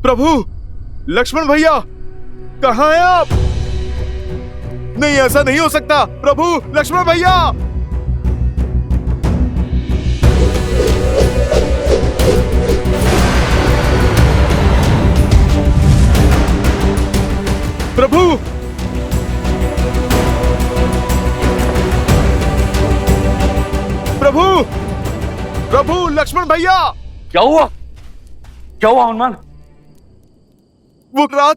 प्रभु, लक्ष्मण भैया, कहाँ हैं आप? नहीं, ऐसा नहीं हो सकता। प्रभु, लक्ष्मण भैया। प्रभु, प्रभु, प्रभु, लक्ष्मण भैया। क्या हुआ? क्या हुआ हनुमान? वो रात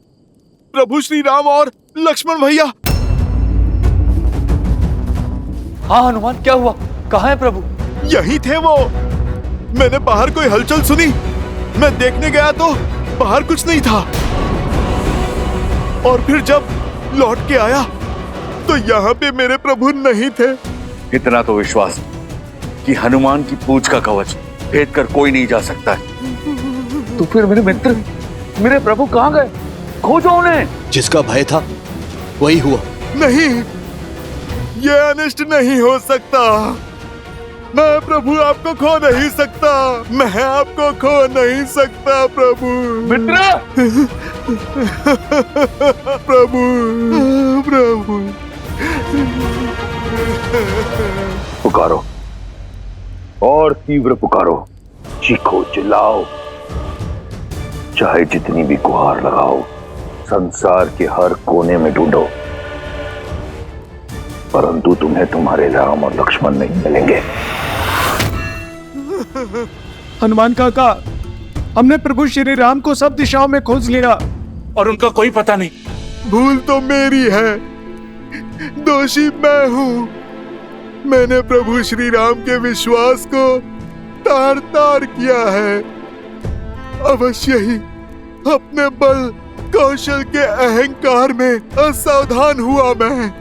प्रभु श्री राम और लक्ष्मण भैया। हाँ हनुमान, क्या हुआ? कहाँ है प्रभु? यही थे वो। मैंने बाहर कोई हलचल सुनी, मैं देखने गया तो बाहर कुछ नहीं था, और फिर जब लौट के आया तो यहाँ पे मेरे प्रभु नहीं थे। इतना तो विश्वास कि हनुमान की पूंछ का कवच भेद कर कोई नहीं जा सकता है। तो फिर मेरे मित्र, मेरे प्रभु कहाँ गए? खोजो उन्हें। जिसका भय था वही हुआ। नहीं, ये अनिष्ट नहीं हो सकता। मैं प्रभु आपको खो नहीं सकता। मैं आपको खो नहीं सकता प्रभु। मित्र! प्रभु, प्रभु। पुकारो और तीव्र पुकारो, चीखो, चिल्लाओ, चाहे जितनी भी गुहार लगाओ, संसार के हर कोने में ढूंढो, परंतु तुम्हें तुम्हारे राम और लक्ष्मण नहीं मिलेंगे। हनुमान काका, हमने प्रभु श्री राम को सब दिशाओं में खोज लिया और उनका कोई पता नहीं। भूल तो मेरी है, दोषी मैं हूँ। मैंने प्रभु श्री राम के विश्वास को तार तार किया है। अवश्य ही अपने बल कौशल के अहंकार में असावधान हुआ मैं।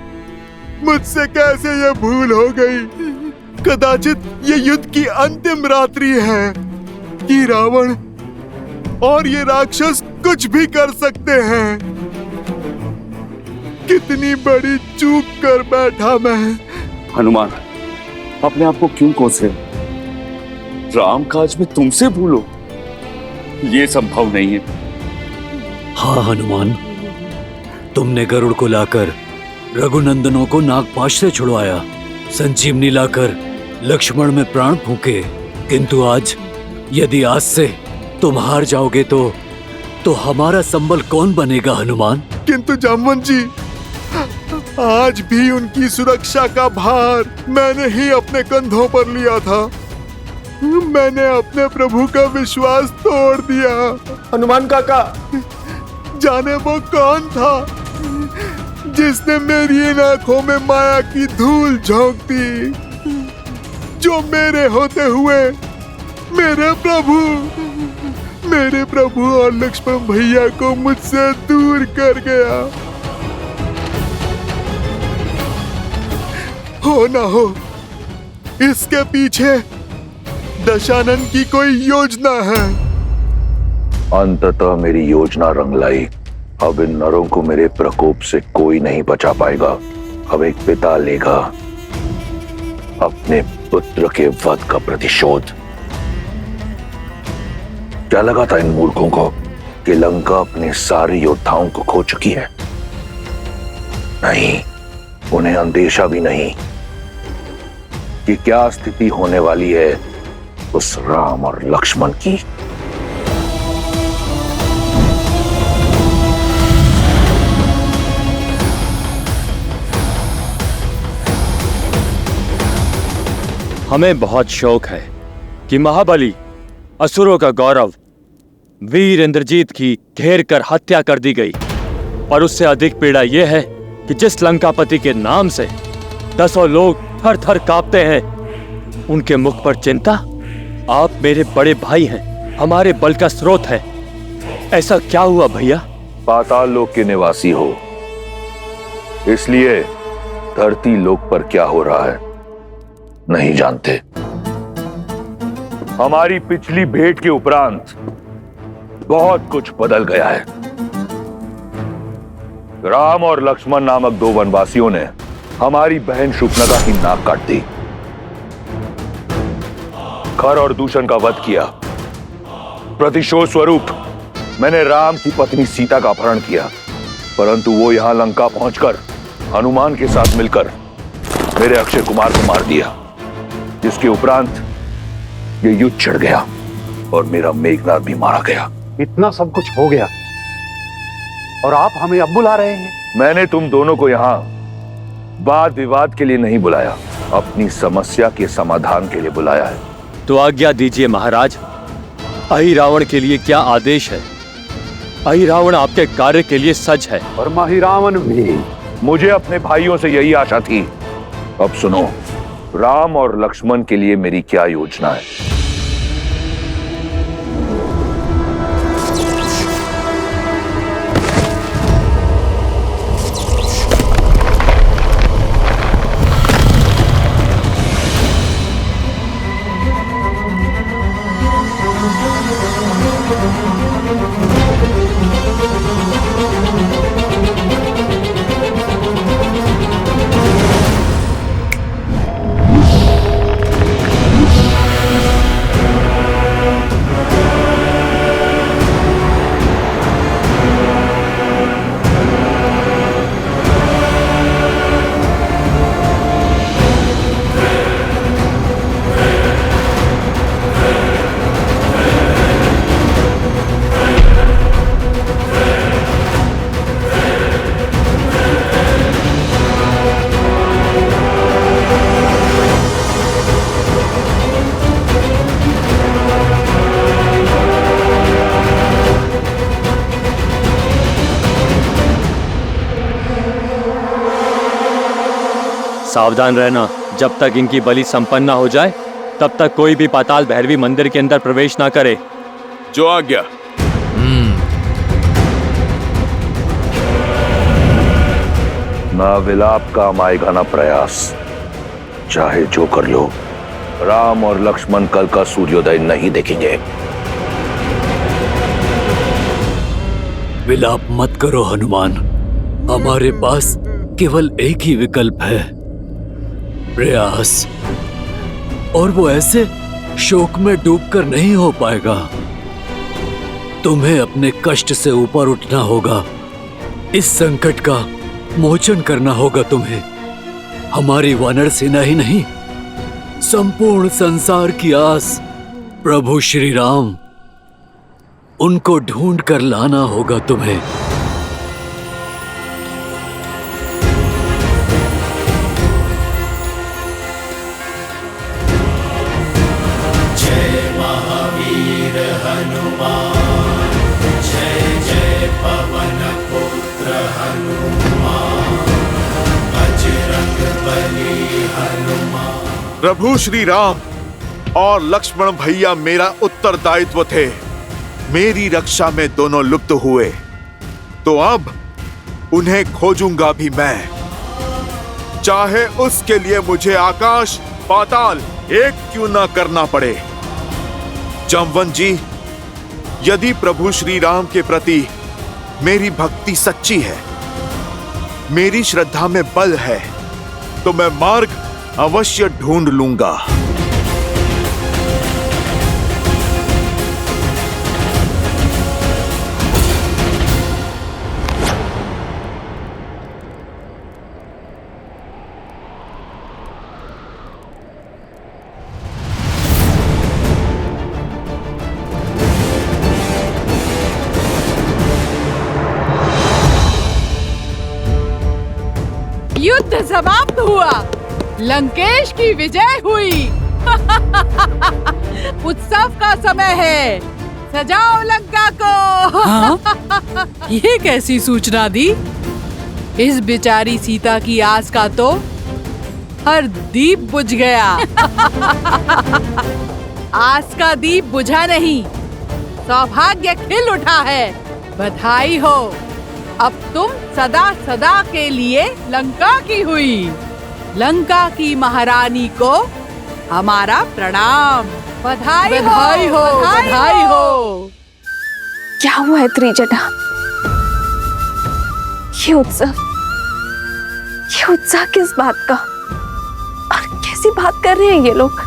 मुझसे कैसे ये भूल हो गई। कदाचित ये युद्ध की अंतिम रात्रि है कि रावण और ये राक्षस कुछ भी कर सकते हैं। कितनी बड़ी चूक कर बैठा मैं। हनुमान, अपने आप को क्यों कोसे? राम काज में तुमसे भूलो, ये संभव नहीं है। हाँ हनुमान, तुमने गरुड़ को लाकर रघुनंदनों को नागपाश से छुड़वाया, संजीवनी लाकर लक्ष्मण में प्राण फूंके, किंतु आज यदि आज से तुम हार जाओगे तो हमारा संबल कौन बनेगा हनुमान? किंतु जामवंत जी, आज भी उनकी सुरक्षा का भार मैंने ही अपने कंधों पर लिया था। मैंने अपने प्रभु का विश्वास तोड़ दिया। हनुमान काका, जाने वो कौन था जिसने मेरी इन आंखों में माया की धूल झोंक दी, जो मेरे होते हुए मेरे प्रभु और लक्ष्मण भैया को मुझसे दूर कर गया। हो ना हो, इसके पीछे दशानन की कोई योजना है। अंततः मेरी योजना रंग लाई। अब इन नरों को मेरे प्रकोप से कोई नहीं बचा पाएगा। अब एक पिता लेगा अपने पुत्र के वध का प्रतिशोध। क्या लगा था इन मूर्खों को कि लंका अपने सारे योद्धाओं को खो चुकी है? नहीं, उन्हें अंदेशा भी नहीं कि क्या स्थिति होने वाली है उस राम और लक्ष्मण की। हमें बहुत शौक है कि महाबली असुरों का गौरव वीर इंद्रजीत की घेर कर हत्या कर दी गई, और उससे अधिक पीड़ा यह है कि जिस लंकापति के नाम से दसों लोग थर थर कांपते हैं, उनके मुख पर चिंता। आप मेरे बड़े भाई हैं, हमारे बल का स्रोत है। ऐसा क्या हुआ भैया? पाताल लोक के निवासी हो, इसलिए धरती लोक पर क्या हो रहा है नहीं जानते। हमारी पिछली भेंट के उपरांत बहुत कुछ बदल गया है। राम और लक्ष्मण नामक दो वनवासियों ने हमारी बहन शूर्पणखा की नाक काट दी, खर और दूषण का वध किया। प्रतिशोध स्वरूप मैंने राम की पत्नी सीता का अपहरण किया, परंतु वो यहां लंका पहुंचकर हनुमान के साथ मिलकर मेरे अक्षय कुमार को मार दिया, जिसके उपरांत ये युद्ध छिड़ गया और मेरा मेघनाद भी मारा गया। इतना सब कुछ हो गया और आप हमें अब बुला रहे हैं? मैंने तुम दोनों को यहां वाद विवाद के लिए नहीं बुलाया, अपनी समस्या के समाधान के लिए बुलाया है। तो आज्ञा दीजिए महाराज, अहि रावण के लिए क्या आदेश है? अहि रावण आपके कार्य के लिए सज है। और माही रावण भी। मुझे अपने भाइयों से यही आशा थी। अब सुनो, राम और लक्ष्मण के लिए मेरी क्या योजना है। सावधान रहना, जब तक इनकी बलि संपन्न हो जाए तब तक कोई भी पाताल भैरवी मंदिर के अंदर प्रवेश ना करे। जो आज्ञा। ना विलाप काम आएगा ना प्रयास, चाहे जो कर लो, राम और लक्ष्मण कल का सूर्योदय नहीं देखेंगे। विलाप मत करो हनुमान, हमारे पास केवल एक ही विकल्प है, प्रयास। और वो ऐसे शोक में डूबकर नहीं हो पाएगा। तुम्हें अपने कष्ट से ऊपर उठना होगा, इस संकट का मोचन करना होगा तुम्हें। हमारी वानर सेना ही नहीं, संपूर्ण संसार की आस प्रभु श्री राम, उनको ढूंढ कर लाना होगा तुम्हें। प्रभु श्री राम और लक्ष्मण भैया मेरा उत्तरदायित्व थे। मेरी रक्षा में दोनों लुप्त हुए, तो अब उन्हें खोजूंगा भी मैं, चाहे उसके लिए मुझे आकाश पाताल एक क्यों ना करना पड़े। जामवंत जी, यदि प्रभु श्री राम के प्रति मेरी भक्ति सच्ची है, मेरी श्रद्धा में बल है, तो मैं मार्ग अवश्य ढूंढ लूंगा। युद्ध समाप्त हुआ, लंकेश की विजय हुई। उत्सव का समय है, सजाओ लंका को। हाँ? ये कैसी सूचना दी? इस बेचारी सीता की आस का तो हर दीप बुझ गया। आस का दीप बुझा नहीं, सौभाग्य खिल उठा है। बधाई हो, अब तुम सदा सदा के लिए लंका की हुई। लंका की महारानी को हमारा प्रणाम। बधाई बधाई हो, बधाई हो। क्या हुआ है त्रिजटा? ये उत्साह किस बात का? और कैसी बात कर रहे हैं ये लोग?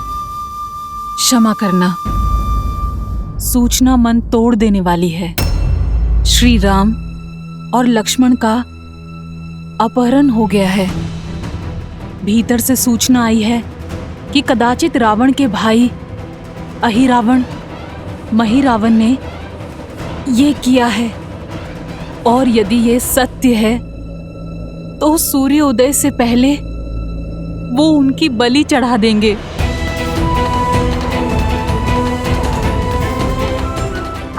क्षमा करना, सूचना मन तोड़ देने वाली है। श्री राम और लक्ष्मण का अपहरण हो गया है। भीतर से सूचना आई है कि कदाचित रावण के भाई अहिरावण महिरावण ने ये किया है, और यदि ये सत्य है तो सूर्योदय से पहले वो उनकी बलि चढ़ा देंगे।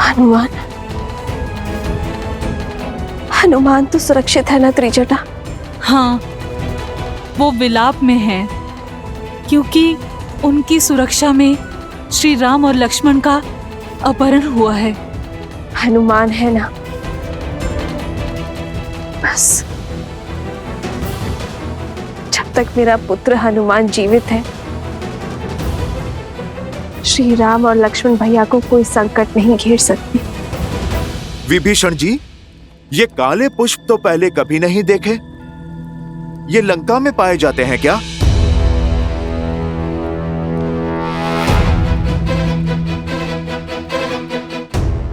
हनुमान, हनुमान तो सुरक्षित है ना त्रिजटा? हाँ, वो विलाप में है क्योंकि उनकी सुरक्षा में श्री राम और लक्ष्मण का अपहरण हुआ है। हनुमान है ना? बस जब तक मेरा पुत्र हनुमान जीवित है, श्री राम और लक्ष्मण भैया को कोई संकट नहीं घेर सकती। विभीषण जी, ये काले पुष्प तो पहले कभी नहीं देखे। ये लंका में पाए जाते हैं क्या?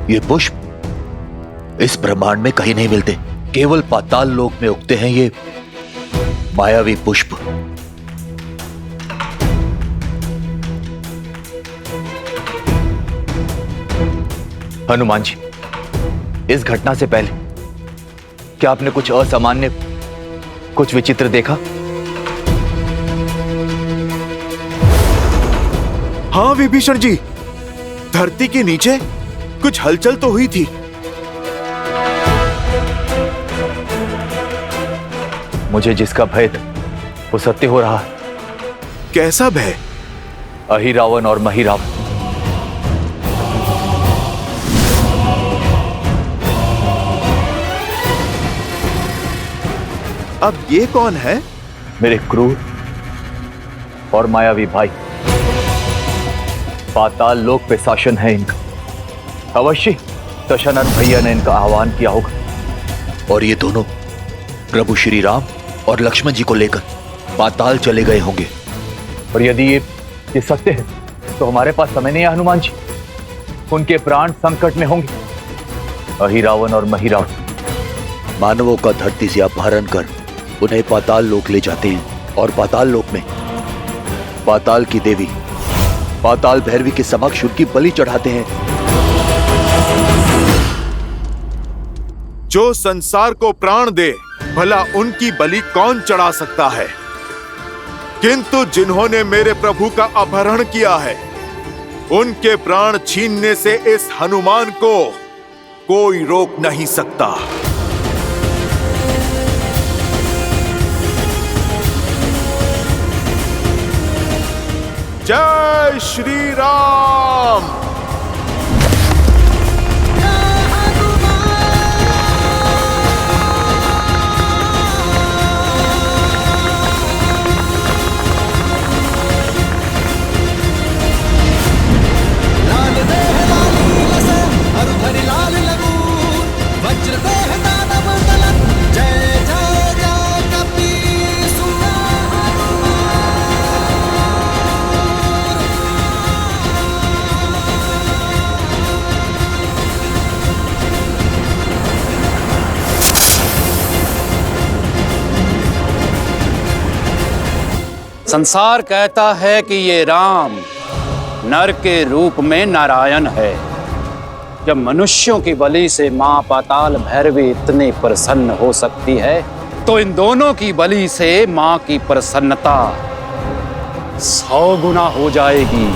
ये पुष्प इस ब्रह्मांड में कहीं नहीं मिलते, केवल पाताल लोक में उगते हैं ये मायावी पुष्प। हनुमान जी, इस घटना से पहले क्या आपने कुछ असामान्य, कुछ विचित्र देखा? हाँ विभीषण जी, धरती के नीचे कुछ हलचल तो हुई थी। मुझे जिसका भय था वो सत्य हो रहा है। कैसा भय? अहिरावण और महिरावण। अब ये कौन है? मेरे क्रूर और मायावी भाई। पाताल लोक पे शासन है इनका। अवश्य दशरथ भैया ने इनका आह्वान किया होगा और ये दोनों प्रभु श्री राम और लक्ष्मण जी को लेकर पाताल चले गए होंगे। और यदि ये सत्य है तो हमारे पास समय नहीं है हनुमान जी। उनके प्राण संकट में होंगे। अहिरावण और महिरावण मानवों का धरती से अपहरण कर उन्हें पाताल लोक ले जाते हैं और पाताल लोक में पाताल की देवी पाताल भैरवी के समक्ष उनकी बलि चढ़ाते हैं। जो संसार को प्राण दे, भला उनकी बलि कौन चढ़ा सकता है? किंतु जिन्होंने मेरे प्रभु का अपहरण किया है, उनके प्राण छीनने से इस हनुमान को कोई रोक नहीं सकता। जय श्री राम। संसार कहता है कि ये राम नर के रूप में नारायण है। जब मनुष्यों की बलि से मां पाताल भैरवी इतनी प्रसन्न हो सकती है, तो इन दोनों की बलि से मां की प्रसन्नता 100 गुना हो जाएगी।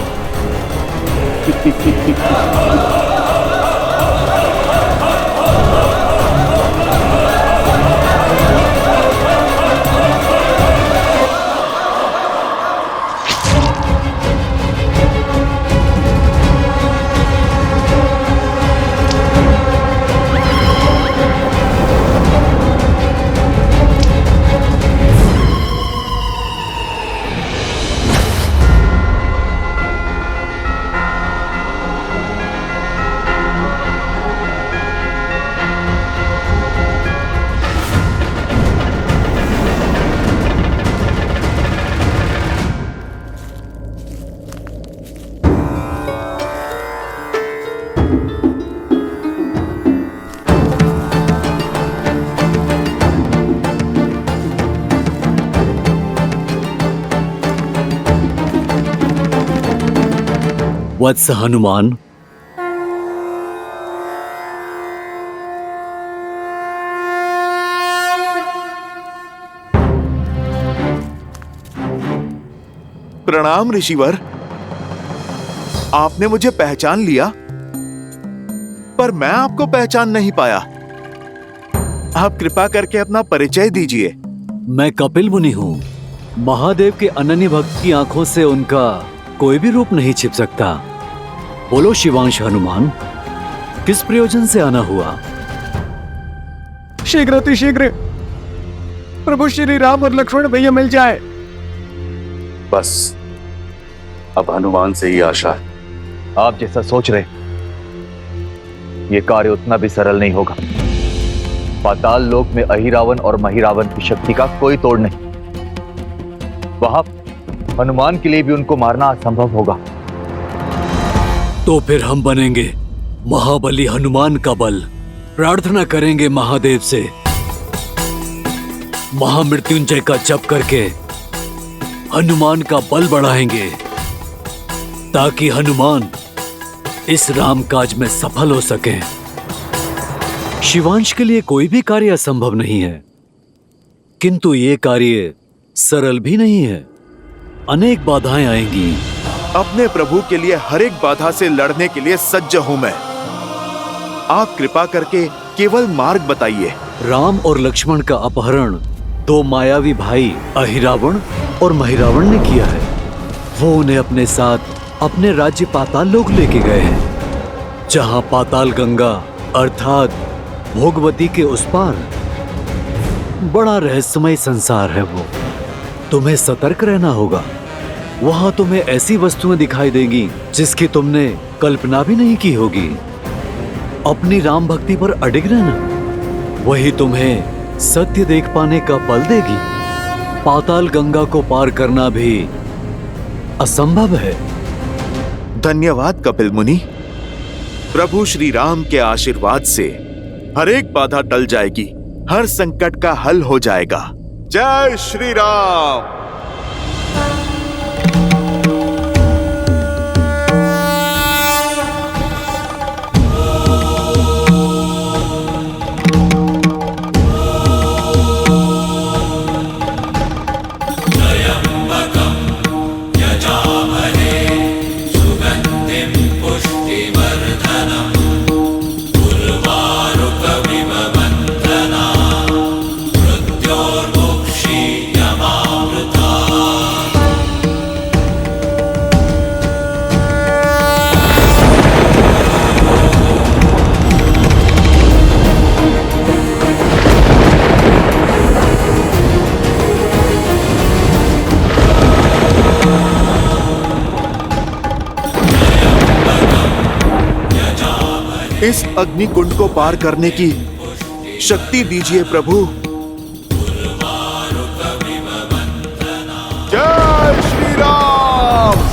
वत्स हनुमान, प्रणाम ऋषिवर। आपने मुझे पहचान लिया, पर मैं आपको पहचान नहीं पाया। आप कृपा करके अपना परिचय दीजिए। मैं कपिल मुनि हूँ। महादेव के अनन्य भक्त की आंखों से उनका कोई भी रूप नहीं छिप सकता। बोलो शिवांश हनुमान, किस प्रयोजन से आना हुआ? शीघ्र अतिशीघ्र प्रभु श्री राम और लक्ष्मण भैया मिल जाए। बस अब हनुमान से ही आशा है। आप जैसा सोच रहे ये कार्य उतना भी सरल नहीं होगा। पाताल लोक में अहिरावण और महिरावण की शक्ति का कोई तोड़ नहीं। वहां हनुमान के लिए भी उनको मारना असंभव होगा। तो फिर हम बनेंगे महाबली हनुमान का बल। प्रार्थना करेंगे महादेव से, महामृत्युंजय का जप करके हनुमान का बल बढ़ाएंगे, ताकि हनुमान इस राम काज में सफल हो सके। शिवांश के लिए कोई भी कार्य असंभव नहीं है, किंतु ये कार्य सरल भी नहीं है। अनेक बाधाएं आएंगी। अपने प्रभु के लिए हर एक बाधा से लड़ने के लिए सज्ज हूं मैं। आप कृपा करके केवल मार्ग बताइए। राम और लक्ष्मण का अपहरण दो मायावी भाई अहिरावण और महिरावण ने किया है। वो उन्हें अपने साथ अपने राज्य पाताल लोक लेके गए हैं, जहां पाताल गंगा अर्थात भोगवती के उस पार बड़ा रहस्यमय संसार है। वो तुम्हें सतर्क रहना होगा। वहां तुम्हें ऐसी वस्तुएं दिखाई देंगी जिसकी तुमने कल्पना भी नहीं की होगी। अपनी राम भक्ति पर अडिग रहना, वही तुम्हें सत्य देख पाने का बल देगी। पाताल गंगा को पार करना भी असंभव है। धन्यवाद कपिल मुनि। प्रभु श्री राम के आशीर्वाद से हर एक बाधा टल जाएगी, हर संकट का हल हो जाएगा। जय श्री राम। इस अग्निकुंड को पार करने की शक्ति दीजिए प्रभु। जय श्री राम।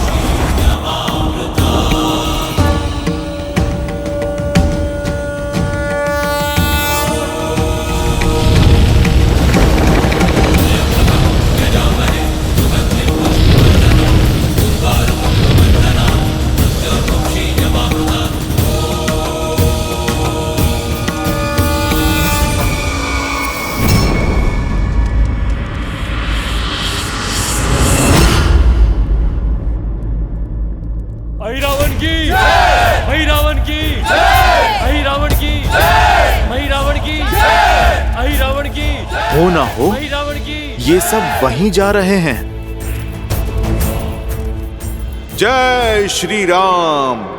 अहिरावण की, अहिरावण की, अहिरावण की, अहिरावण की, अहिरावण की, हो ना हो, अहिरावण की। ये सब वहीं जा रहे हैं। जय श्री राम।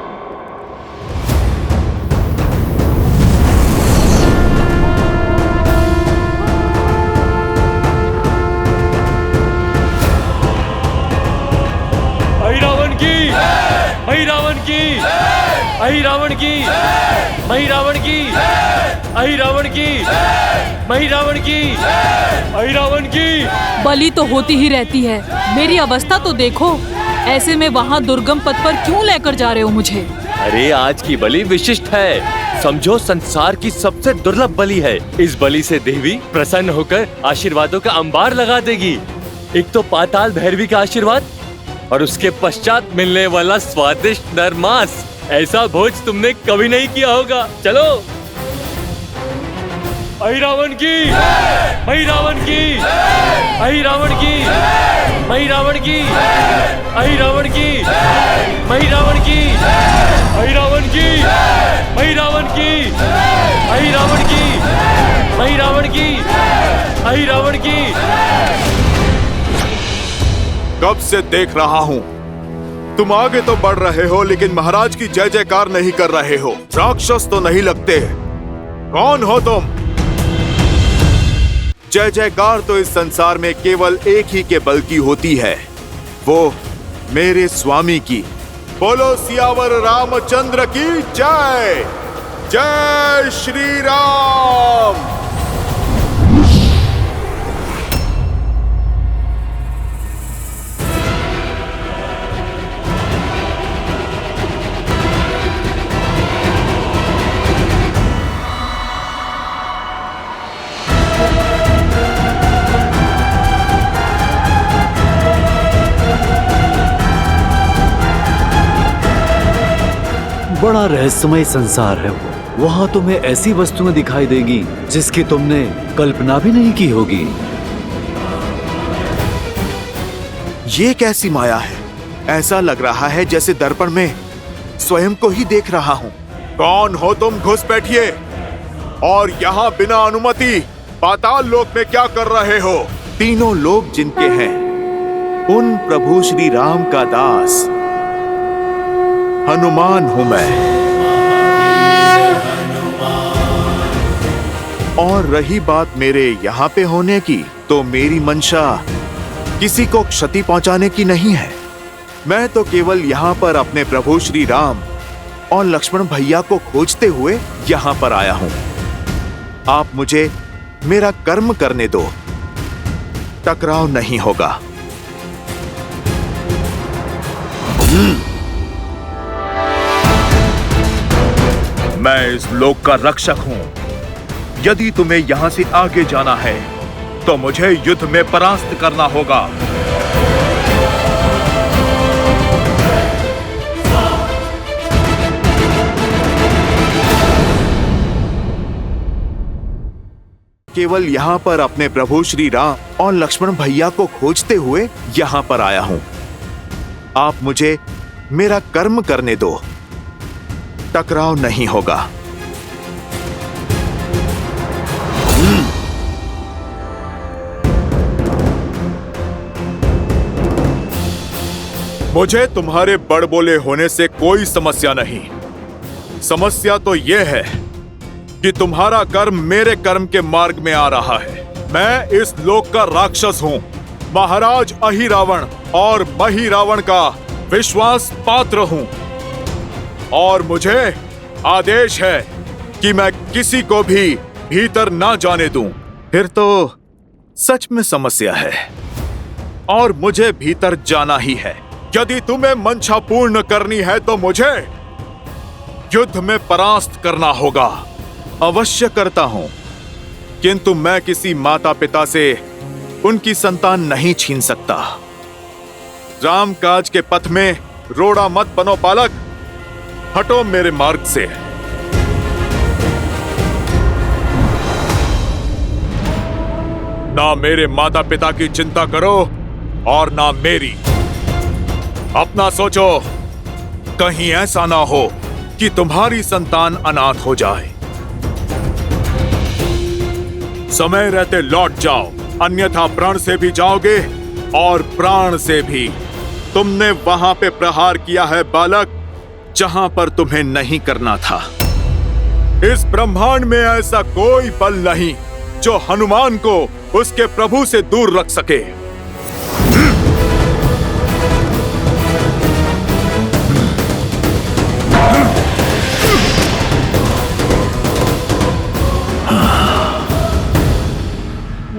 अहिरावण की, अहिरावण की, अहिरावण की, महिरावण की, अहिरावण की, महिरावण की, अहिरावण की। बलि तो होती ही रहती है। मेरी अवस्था तो देखो। ऐसे में वहाँ दुर्गम पथ पर क्यों लेकर जा रहे हो मुझे? अरे आज की बलि विशिष्ट है। समझो संसार की सबसे दुर्लभ बलि है। इस बलि से देवी प्रसन्न होकर आशीर्वादों का अंबार लगा देगी। एक तो पाताल भैरवी का आशीर्वाद और उसके पश्चात मिलने वाला स्वादिष्ट नर मांस, ऐसा भोज तुमने कभी नहीं किया होगा। चलो। अहिरावण की, अहिरावण की, अहिरावण की, अहिरावण की, अहिरावण की, अहिरावण की, अहिरावण की, अहिरावण की, अहिरावण की, अहिरावण की, अहिरावण की। कब से देख रहा हूँ तुम आगे तो बढ़ रहे हो लेकिन महाराज की जय जयकार नहीं कर रहे हो। राक्षस तो नहीं लगते। कौन हो तुम? जय जयकार तो इस संसार में केवल एक ही के बल की होती है, वो मेरे स्वामी की। बोलो सियावर रामचंद्र की जय। जय श्री राम। बड़ा रहस्यमय संसार है वो। वहाँ तुम्हें ऐसी वस्तुएं दिखाई देगी जिसकी तुमने कल्पना भी नहीं की होगी। ये कैसी माया है? ऐसा लग रहा है जैसे दर्पण में स्वयं को ही देख रहा हूँ। कौन हो तुम? घुस बैठिए। और यहाँ बिना अनुमति पाताल लोक में क्या कर रहे हो? तीनों लोग जिनके हैं उन प्रभु श्री राम का दास हनुमान हूं मैं। और रही बात मेरे यहाँ पे होने की, तो मेरी मंशा किसी को क्षति पहुंचाने की नहीं है। मैं तो केवल यहाँ पर अपने प्रभु श्री राम और लक्ष्मण भैया को खोजते हुए यहाँ पर आया हूं। आप मुझे मेरा कर्म करने दो, टकराव नहीं होगा। मैं इस लोक का रक्षक हूं। यदि तुम्हें यहां से आगे जाना है तो मुझे युद्ध में परास्त करना होगा। केवल यहाँ पर अपने प्रभु श्री राम और लक्ष्मण भैया को खोजते हुए यहाँ पर आया हूं। आप मुझे मेरा कर्म करने दो, टकराव नहीं होगा। मुझे तुम्हारे बड़बोले होने से कोई समस्या नहीं। समस्या तो यह है कि तुम्हारा कर्म मेरे कर्म के मार्ग में आ रहा है। मैं इस लोक का राक्षस हूं, महाराज अहिरावण और महिरावण का विश्वास पात्र हूं। और मुझे आदेश है कि मैं किसी को भी भीतर ना जाने दूं। फिर तो सच में समस्या है और मुझे भीतर जाना ही है। यदि तुम्हें मंशा पूर्ण करनी है तो मुझे युद्ध में परास्त करना होगा। अवश्य करता हूं, किंतु मैं किसी माता पिता से उनकी संतान नहीं छीन सकता। राम काज के पथ में रोड़ा मत बनो बालक, हटो मेरे मार्ग से। ना मेरे माता पिता की चिंता करो और ना मेरी। अपना सोचो, कहीं ऐसा ना हो कि तुम्हारी संतान अनाथ हो जाए। समय रहते लौट जाओ, अन्यथा प्राण से भी जाओगे और प्राण से भी। तुमने वहां पे प्रहार किया है बालक, जहां पर तुम्हें नहीं करना था। इस ब्रह्मांड में ऐसा कोई बल नहीं जो हनुमान को उसके प्रभु से दूर रख सके।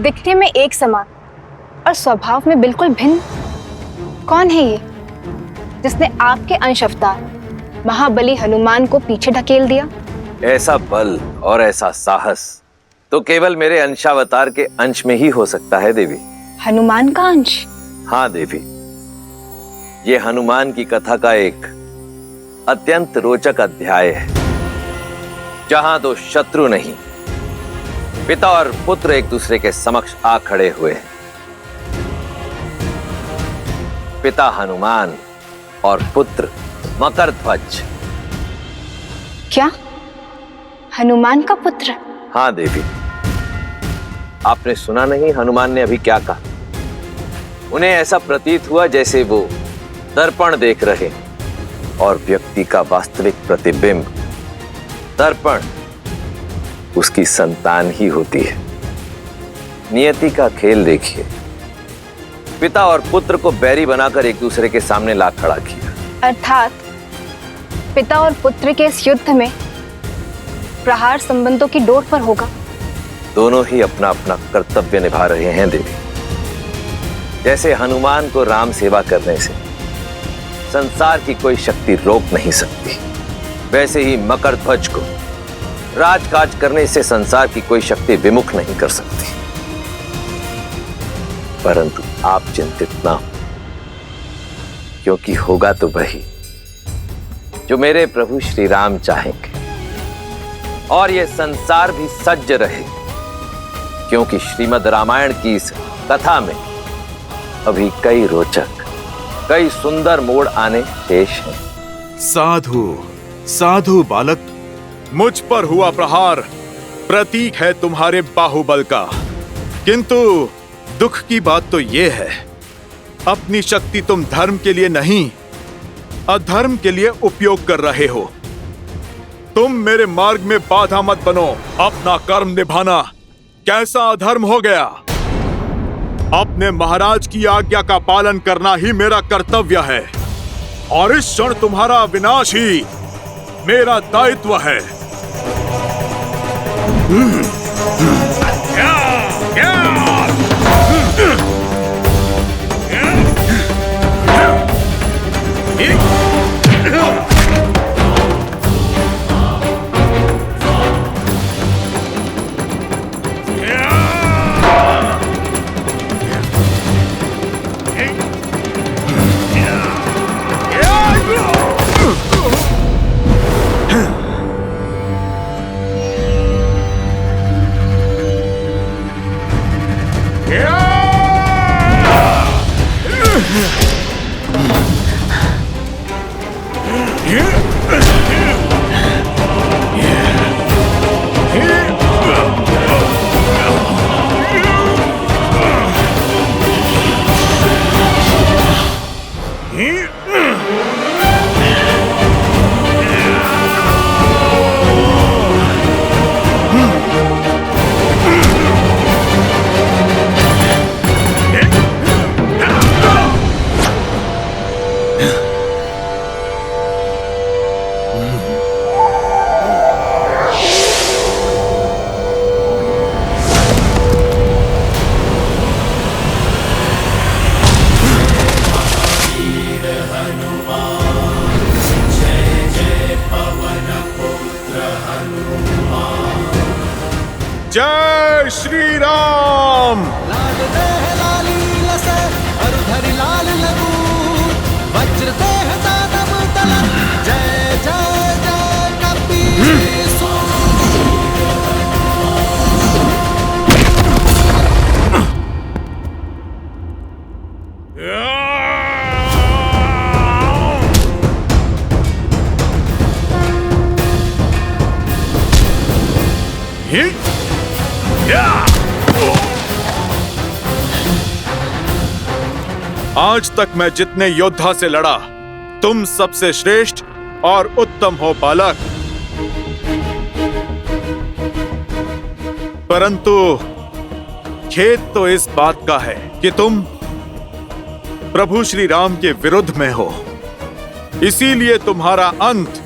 दिखने में एक समान और स्वभाव में बिल्कुल भिन्न। कौन है ये जिसने आपके अंश अवतार महाबली हनुमान को पीछे ढकेल दिया? ऐसा बल और ऐसा साहस तो केवल मेरे अंशावतार के अंश में ही हो सकता है देवी। हनुमान का अंश? हाँ देवी, ये हनुमान की कथा का एक अत्यंत रोचक अध्याय है, जहां दो शत्रु नहीं, पिता और पुत्र एक दूसरे के समक्ष आ खड़े हुए हैं। पिता हनुमान और पुत्र मकरध्वज। क्या हनुमान का पुत्र? हाँ देवी, आपने सुना नहीं हनुमान ने अभी क्या कहा? उन्हें ऐसा प्रतीत हुआ जैसे वो दर्पण देख रहे और व्यक्ति का वास्तविक प्रतिबिंब दर्पण उसकी संतान ही होती है। नियति का खेल देखिए, पिता और पुत्र को बैरी बनाकर एक दूसरे के सामने ला खड़ा किया। अर्थात पिता और पुत्र के इस युद्ध में प्रहार संबंधों की डोर पर होगा। दोनों ही अपना अपना कर्तव्य निभा रहे हैं देवी। जैसे हनुमान को राम सेवा करने से संसार की कोई शक्ति रोक नहीं सकती, वैसे ही मकरध्वज को राजकाज करने से संसार की कोई शक्ति विमुख नहीं कर सकती। परंतु आप चिंतित ना हो, क्योंकि होगा तो वही जो मेरे प्रभु श्री राम चाहेंगे, और ये संसार भी सज्ज रहे, क्योंकि श्रीमद् रामायण की इस कथा में अभी कई रोचक, कई सुंदर मोड़ आने शेष हैं। साधु साधु बालक, मुझ पर हुआ प्रहार प्रतीक है तुम्हारे बाहुबल का, किंतु दुख की बात तो यह है, अपनी शक्ति तुम धर्म के लिए नहीं, अधर्म के लिए उपयोग कर रहे हो। तुम मेरे मार्ग में बाधा मत बनो। अपना कर्म निभाना कैसा अधर्म हो गया? अपने महाराज की आज्ञा का पालन करना ही मेरा कर्तव्य है, और इस क्षण तुम्हारा विनाश ही मेरा दायित्व है। जय श्री राम। जय जय जय कपीर। आज तक मैं जितने योद्धा से लड़ा, तुम सबसे श्रेष्ठ और उत्तम हो बालक। परंतु खेद तो इस बात का है कि तुम प्रभु श्री राम के विरुद्ध में हो, इसीलिए तुम्हारा अंत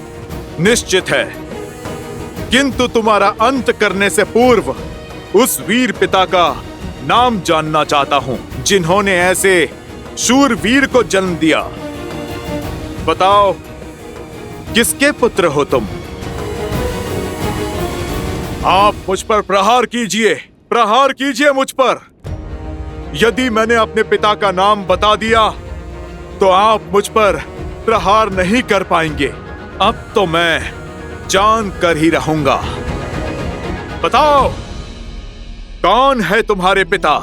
निश्चित है। किंतु तुम्हारा अंत करने से पूर्व उस वीर पिता का नाम जानना चाहता हूं जिन्होंने ऐसे शूरवीर को जन्म दिया। बताओ, किसके पुत्र हो तुम? आप मुझ पर प्रहार कीजिए मुझ पर। यदि मैंने अपने पिता का नाम बता दिया तो आप मुझ पर प्रहार नहीं कर पाएंगे। अब तो मैं जान कर ही रहूंगा। बताओ, कौन है तुम्हारे पिता?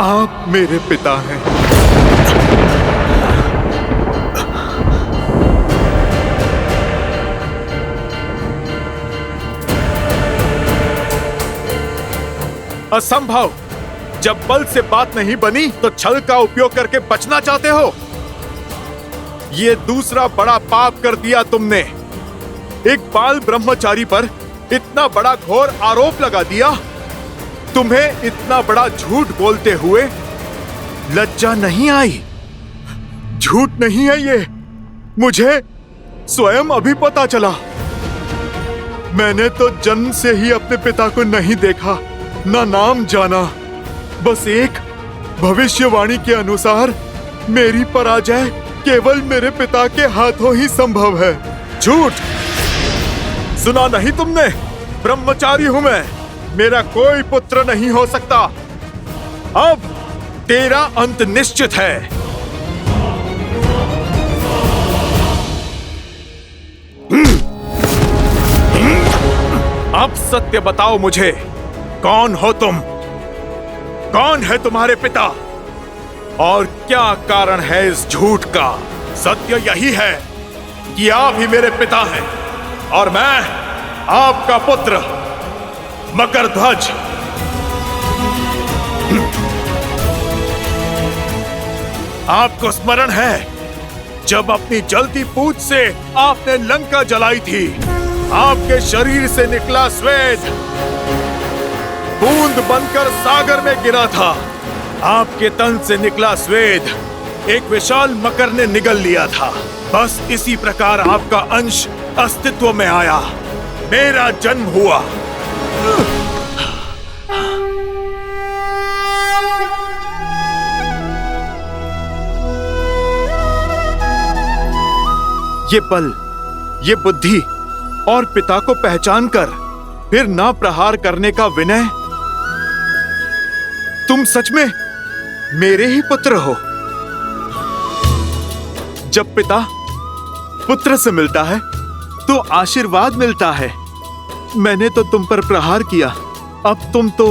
आप मेरे पिता हैं। असंभव। जब बल से बात नहीं बनी तो छल का उपयोग करके बचना चाहते हो। ये दूसरा बड़ा पाप कर दिया तुमने। एक बाल ब्रह्मचारी पर इतना बड़ा घोर आरोप लगा दिया। तुम्हें इतना बड़ा झूठ बोलते हुए लज्जा नहीं आई? झूठ नहीं है ये, मुझे स्वयं अभी पता चला। मैंने तो जन्म से ही अपने पिता को नहीं देखा, ना नाम जाना। बस एक भविष्यवाणी के अनुसार मेरी पराजय केवल मेरे पिता के हाथों ही संभव है। झूठ! सुना नहीं तुमने? ब्रह्मचारी हूं मैं, मेरा कोई पुत्र नहीं हो सकता। अब तेरा अंत निश्चित है। अब सत्य बताओ मुझे, कौन हो तुम? कौन है तुम्हारे पिता? और क्या कारण है इस झूठ का? सत्य यही है कि आप ही मेरे पिता हैं और मैं आपका पुत्र मकरध्वज। आपको स्मरण है जब अपनी जलती पूंछ से आपने लंका जलाई थी? आपके शरीर से निकला स्वेद बूंद बनकर सागर में गिरा था। आपके तन से निकला स्वेद एक विशाल मकर ने निगल लिया था। बस इसी प्रकार आपका अंश अस्तित्व में आया, मेरा जन्म हुआ। ये बल, ये बुद्धि और पिता को पहचान कर फिर ना प्रहार करने का विनय। तुम सच में मेरे ही पुत्र हो। जब पिता पुत्र से मिलता है तो आशीर्वाद मिलता है। मैंने तो तुम पर प्रहार किया, अब तुम तो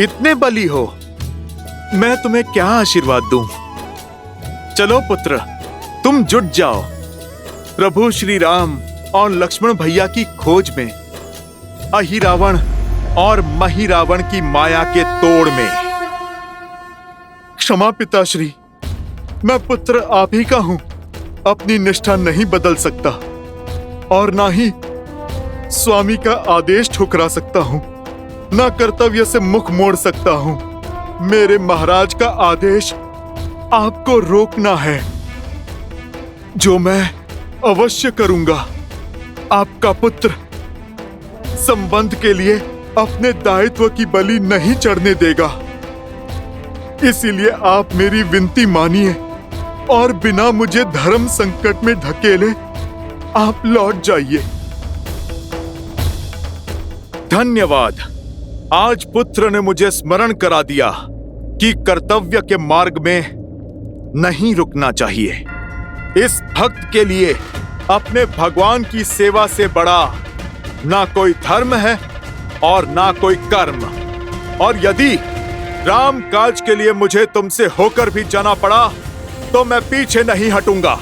इतने बली हो, मैं तुम्हें क्या आशीर्वाद दूं? चलो पुत्र, तुम जुट जाओ प्रभु श्री राम और लक्ष्मण भैया की खोज में, अहिरावण और महिरावण की माया के तोड़ में। क्षमा पिताश्री, मैं पुत्र आप ही का हूं। अपनी निष्ठा नहीं बदल सकता और ना ही स्वामी का आदेश ठुकरा सकता हूं, ना कर्तव्य से मुख मोड़ सकता हूं। मेरे महाराज का आदेश आपको रोकना है, जो मैं अवश्य करूंगा। आपका पुत्र संबंध के लिए अपने दायित्व की बलि नहीं चढ़ने देगा। इसीलिए आप मेरी विनती मानिए और बिना मुझे धर्म संकट में धकेले आप लौट जाइए। धन्यवाद। आज पुत्र ने मुझे स्मरण करा दिया कि कर्तव्य के मार्ग में नहीं रुकना चाहिए। इस भक्त के लिए अपने भगवान की सेवा से बड़ा ना कोई धर्म है और ना कोई कर्म। और यदि राम काज के लिए मुझे तुमसे होकर भी जाना पड़ा तो मैं पीछे नहीं हटूंगा।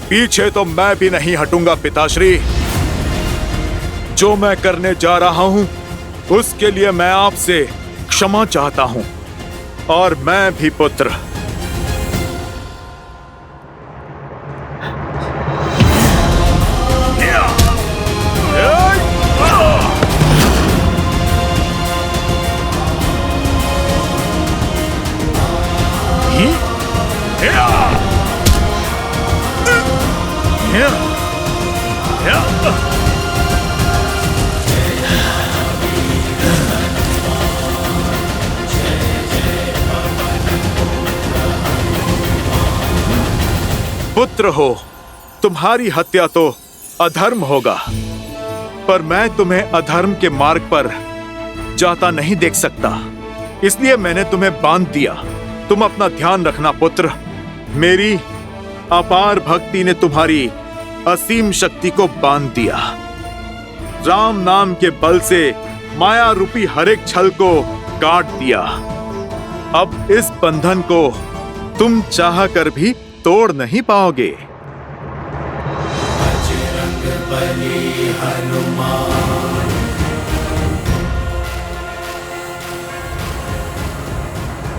पीछे तो मैं भी नहीं हटूंगा पिताश्री। जो मैं करने जा रहा हूं उसके लिए मैं आपसे क्षमा चाहता हूं। और मैं भी पुत्र। पुत्र हो, तुम्हारी हत्या तो अधर्म होगा, पर मैं तुम्हें अधर्म के मार्ग पर जाता नहीं देख सकता, इसलिए मैंने तुम्हें बांध दिया। तुम अपना ध्यान रखना पुत्र। मेरी अपार भक्ति ने तुम्हारी असीम शक्ति को बांध दिया। राम नाम के बल से माया रूपी हर एक छल को काट दिया। अब इस बंधन को तुम चाह कर भी तोड़ नहीं पाओगे।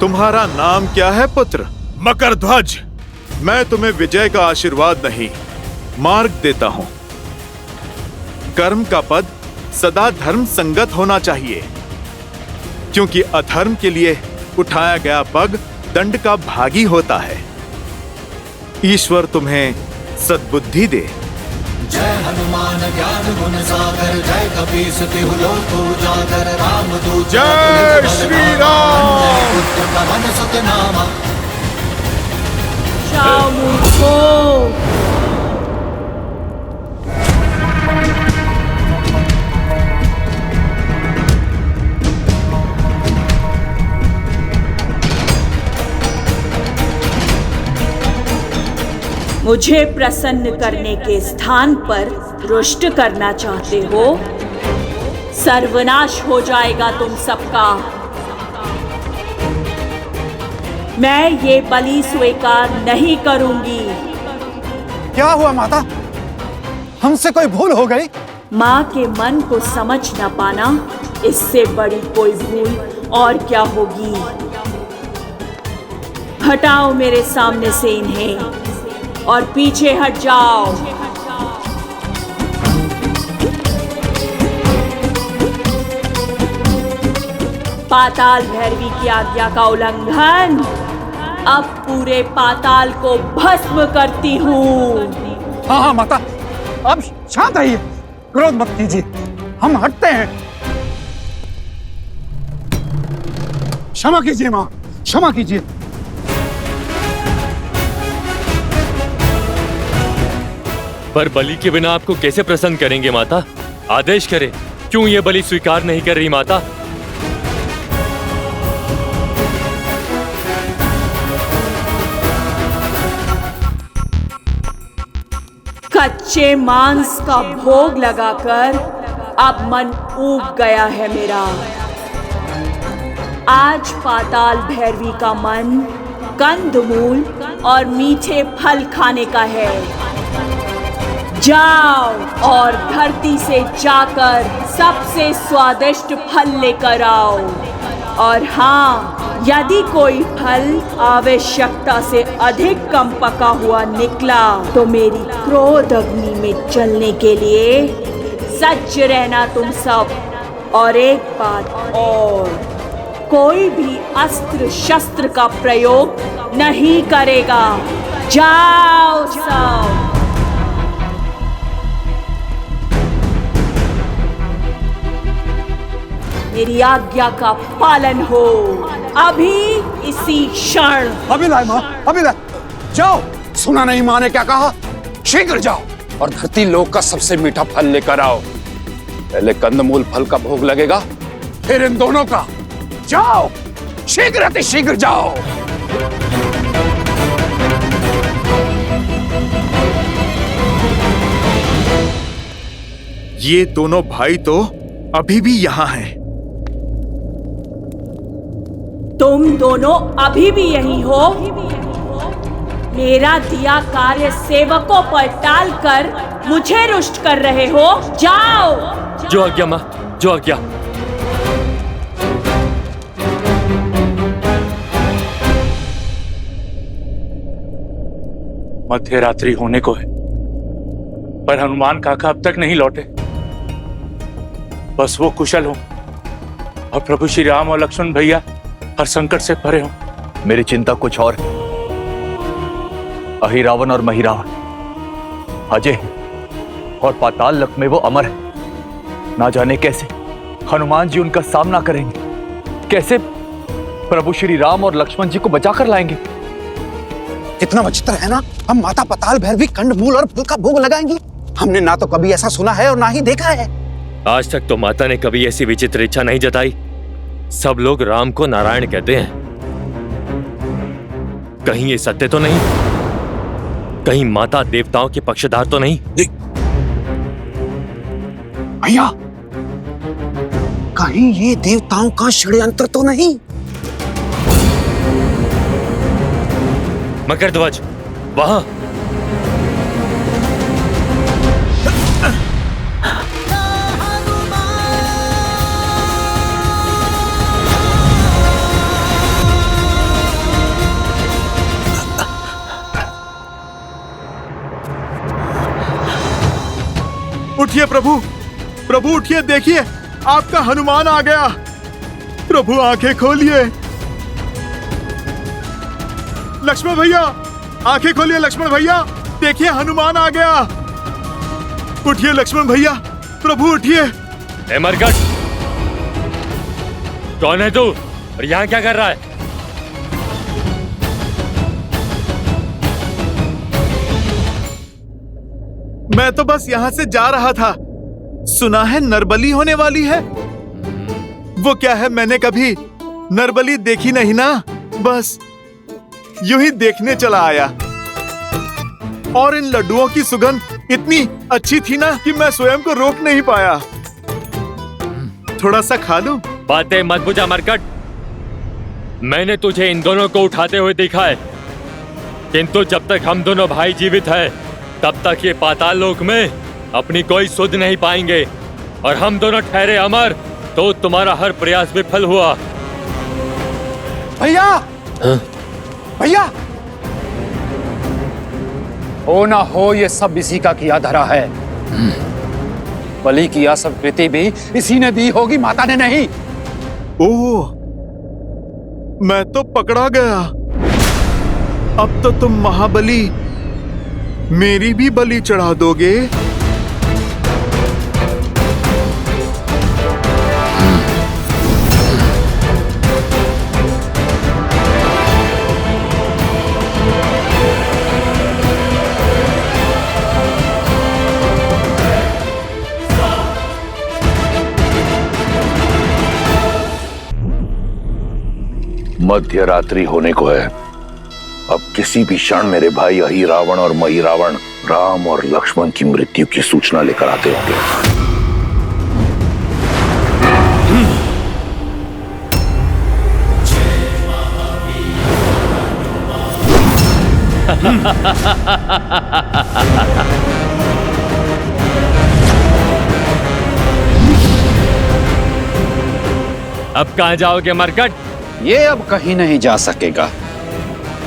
तुम्हारा नाम क्या है पुत्र? मकरध्वज। मैं तुम्हें विजय का आशीर्वाद नहीं, मार्ग देता हूं। कर्म का पद सदा धर्म संगत होना चाहिए, क्योंकि अधर्म के लिए उठाया गया पग दंड का भागी होता है। ईश्वर तुम्हें सद्बुद्धि दे। जय हनुमान ज्ञान गुण सागर, जय कपीस तिहु लोक उजागर, रामदूत जय श्री राम। पुत्र पवन सुत नामा। मुझे प्रसन्न करने के स्थान पर रुष्ट करना चाहते हो? सर्वनाश हो जाएगा तुम सबका। मैं ये बलि स्वीकार नहीं करूंगी। क्या हुआ माता? हमसे कोई भूल हो गई? माँ के मन को समझ न पाना, इससे बड़ी कोई भूल और क्या होगी। हटाओ मेरे सामने से इन्हें और पीछे हट जाओ। पाताल भैरवी की आज्ञा का उल्लंघन। अब पूरे पाताल को भस्म करती हूँ। हाँ हाँ माता, अब शांत आइए, क्रोध मत कीजिए, हम हटते हैं। क्षमा कीजिए माँ, क्षमा कीजिए। पर बलि के बिना आपको कैसे प्रसन्न करेंगे माता? आदेश करें, क्यों ये बलि स्वीकार नहीं कर रही माता? कच्चे मांस का भोग लगाकर अब मन ऊब गया है मेरा। आज पाताल भैरवी का मन कंदमूल और मीठे फल खाने का है। जाओ और धरती से जाकर सबसे स्वादिष्ट फल लेकर आओ। और हाँ, यदि कोई फल आवश्यकता से अधिक कम पका हुआ निकला तो मेरी क्रोध अग्नि में जलने के लिए सज्ज रहना तुम सब। और एक बात और, कोई भी अस्त्र शस्त्र का प्रयोग नहीं करेगा। जाओ सब। मेरी आज्ञा का पालन हो अभी इसी क्षण। अभी लाए माँ, अभी लाए। जाओ, सुना नहीं माँ ने क्या कहा? शीघ्र जाओ और धरती लोक का सबसे मीठा फल लेकर आओ। पहले कंदमूल फल का भोग लगेगा, फिर इन दोनों का। जाओ, शीघ्र अति शीघ्र जाओ। ये दोनों भाई तो अभी भी यहाँ हैं। तुम दोनों अभी भी यही हो? मेरा दिया कार्य सेवकों पर टालकर मुझे रुष्ट कर रहे हो? जाओ। जो आज्ञा माँ, जो आज्ञा। मध्य रात्रि होने को है, पर हनुमान काका अब तक नहीं लौटे। बस वो कुशल हो और प्रभु श्री राम और लक्ष्मण भैया हर संकट से परे हो। मेरी चिंता कुछ और। अहिरावण और महिरावण अजय और पाताल लोक में वो अमर है। ना जाने कैसे हनुमान जी उनका सामना करेंगे, कैसे प्रभु श्री राम और लक्ष्मण जी को बचाकर लाएंगे। कितना विचित्र है ना, हम माता पताल भैरवी कंड मूल और फूल का भोग लगाएंगी। हमने ना तो कभी ऐसा सुना है और ना ही देखा है। आज तक तो माता ने कभी ऐसी विचित्र इच्छा नहीं जताई। सब लोग राम को नारायण कहते हैं। कहीं ये सत्य तो नहीं? कहीं माता देवताओं के पक्षधर तो नहीं? भैया, कहीं ये देवताओं का षड्यंत्र तो नहीं? मकरध्वज, वहां उठिए प्रभु, प्रभु उठिए, देखिए आपका हनुमान आ गया। प्रभु आंखें खोलिए। लक्ष्मण भैया, आंखें खोलिए लक्ष्मण भैया, देखिए हनुमान आ गया। उठिए लक्ष्मण भैया, प्रभु उठिए। ए मरकट, कौन है तू और यहाँ क्या कर रहा है? मैं तो बस यहाँ से जा रहा था। सुना है नरबली होने वाली है। वो क्या है, मैंने कभी नरबली देखी नहीं ना, बस यूं ही देखने चला आया। और इन लड्डुओं की सुगंध इतनी अच्छी थी ना कि मैं स्वयं को रोक नहीं पाया। थोड़ा सा खा लूं? बातें मत बुझा मरकट। मैंने तुझे इन दोनों को उठाते हुए देखा है, किंतु जब तक हम दोनों भाई जीवित हैं, तब तक ये पाताल लोक में अपनी कोई सुध नहीं पाएंगे। और हम दोनों ठहरे अमर तो तुम्हारा हर प्रयास विफल हुआ। भैया, भैया, हो ना हो ये सब इसी का किया धरा है। बलि की यह सब कृति भी इसी ने दी होगी, माता ने नहीं। ओह, मैं तो पकड़ा गया। अब तो तुम महाबली मेरी भी बलि चढ़ा दोगे। मध्य रात्रि होने को है। अब किसी भी क्षण मेरे भाई अहिरावण और महिरावण राम और लक्ष्मण की मृत्यु की सूचना लेकर आते होंगे। अब कहां जाओगे मरकट? ये अब कहीं नहीं जा सकेगा,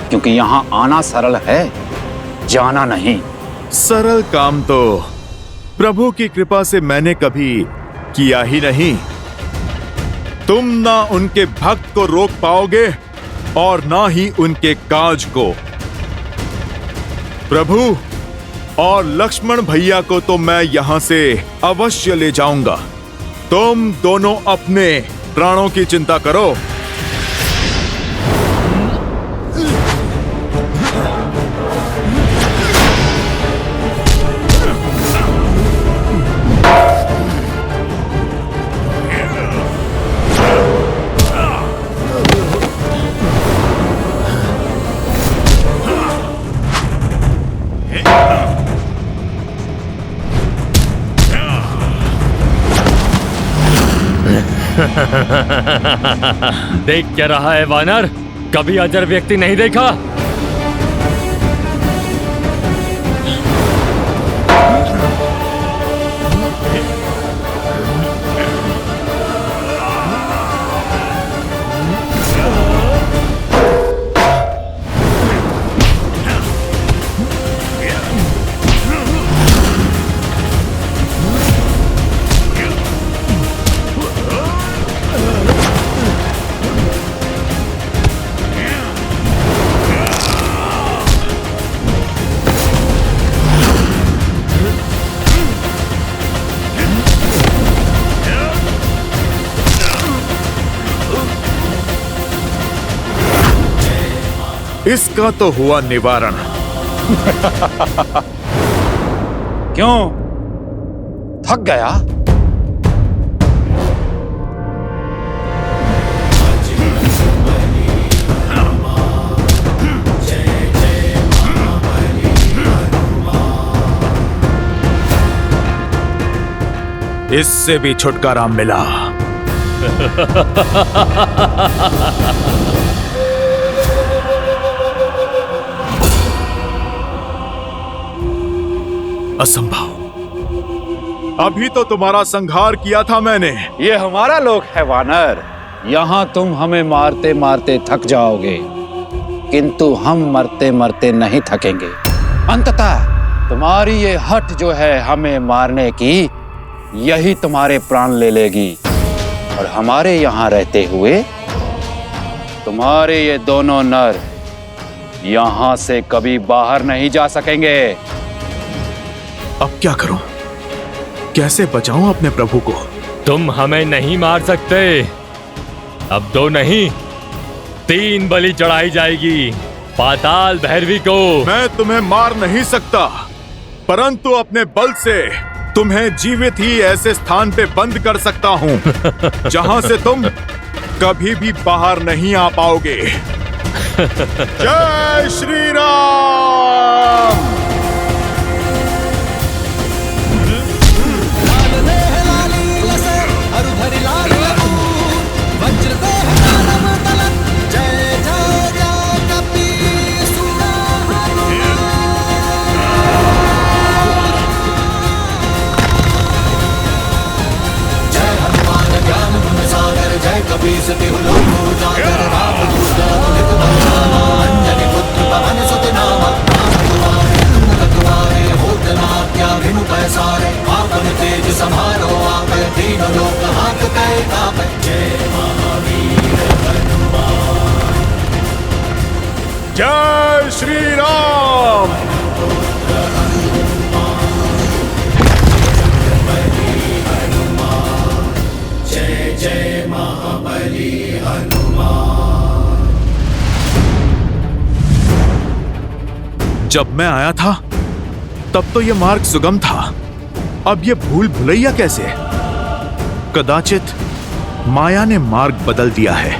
क्योंकि यहां आना सरल है, जाना नहीं। सरल काम तो प्रभु की कृपा से मैंने कभी किया ही नहीं। तुम ना उनके भक्त को रोक पाओगे और ना ही उनके काज को। प्रभु और लक्ष्मण भैया को तो मैं यहां से अवश्य ले जाऊंगा। तुम दोनों अपने प्राणों की चिंता करो। देख क्या रहा है वानर? कभी अजर व्यक्ति नहीं देखा? इसका तो हुआ निवारण। क्यों थक गया? इससे भी छुटकारा मिला। असंभव, अभी तो तुम्हारा संहार किया था मैंने। ये हमारा लोक है वानर। यहाँ तुम हमें मारते मारते थक जाओगे, किंतु हम मरते मरते नहीं थकेंगे। अंततः तुम्हारी ये हट जो है हमें मारने की, यही तुम्हारे प्राण ले लेगी। और हमारे यहाँ रहते हुए तुम्हारे ये दोनों नर यहाँ से कभी बाहर नहीं जा सकेंगे। अब क्या करूं? कैसे बचाऊं अपने प्रभु को? तुम हमें नहीं मार सकते। अब 2 नहीं 3 बलि चढ़ाई जाएगी पाताल भैरवी को। मैं तुम्हें मार नहीं सकता, परंतु अपने बल से तुम्हें जीवित ही ऐसे स्थान पे बंद कर सकता हूं जहां से तुम कभी भी बाहर नहीं आ पाओगे। जय श्री राम। जय कपीस तिहु लोक उजागर, रामदूत अतुलित बलधामा, अंजनी पुत्र पवन सुत नामा। तत्वारे होत न आज्ञा बिनु पैसारे, आपन तेज समारो आपे, तीनों लोक हाथ पै कापे। जय महावीर हनुमान। जय श्री राम। जय जय महाबली हनुमान। जब मैं आया था तब तो ये मार्ग सुगम था, अब ये भूल भुलैया कैसे? कदाचित माया ने मार्ग बदल दिया है।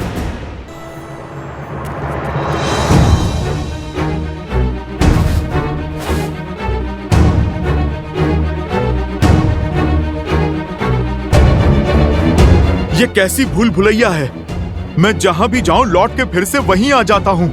ये कैसी भूल भुलैया है? मैं जहां भी जाऊं लौट के फिर से वहीं आ जाता हूं।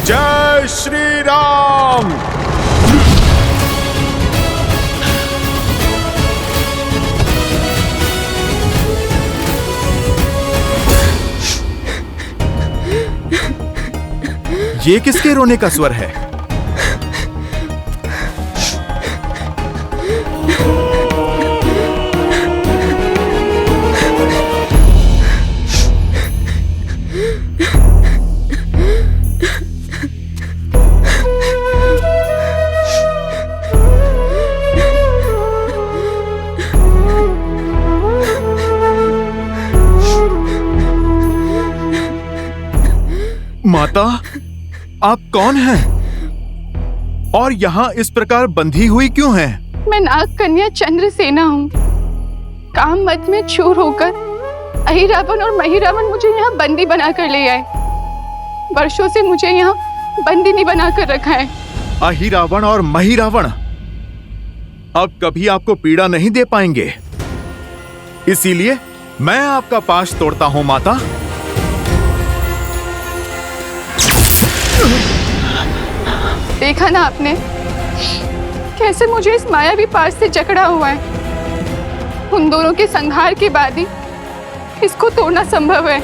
जय श्री राम। ये किसके रोने का स्वर है? माता, आप कौन हैं? और यहाँ इस प्रकार बंधी हुई क्यों हैं? मैं नाग कन्या चंद्रसेना हूँ। काम मत में चूर होकर अहिरावण और महिरावण मुझे यहाँ बंदी बनाकर ले आए। वर्षों से मुझे यहाँ बंदिनी बनाकर रखा है। अहिरावण और महिरावण अब कभी आपको पीड़ा नहीं दे पाएंगे, इसीलिए मैं आपका पाश तोड़ता हूँ माता। देखा ना आपने कैसे मुझे इस मायावी पाश से जकड़ा हुआ है। उन दोनों के संहार के बाद ही इसको तोड़ना संभव है।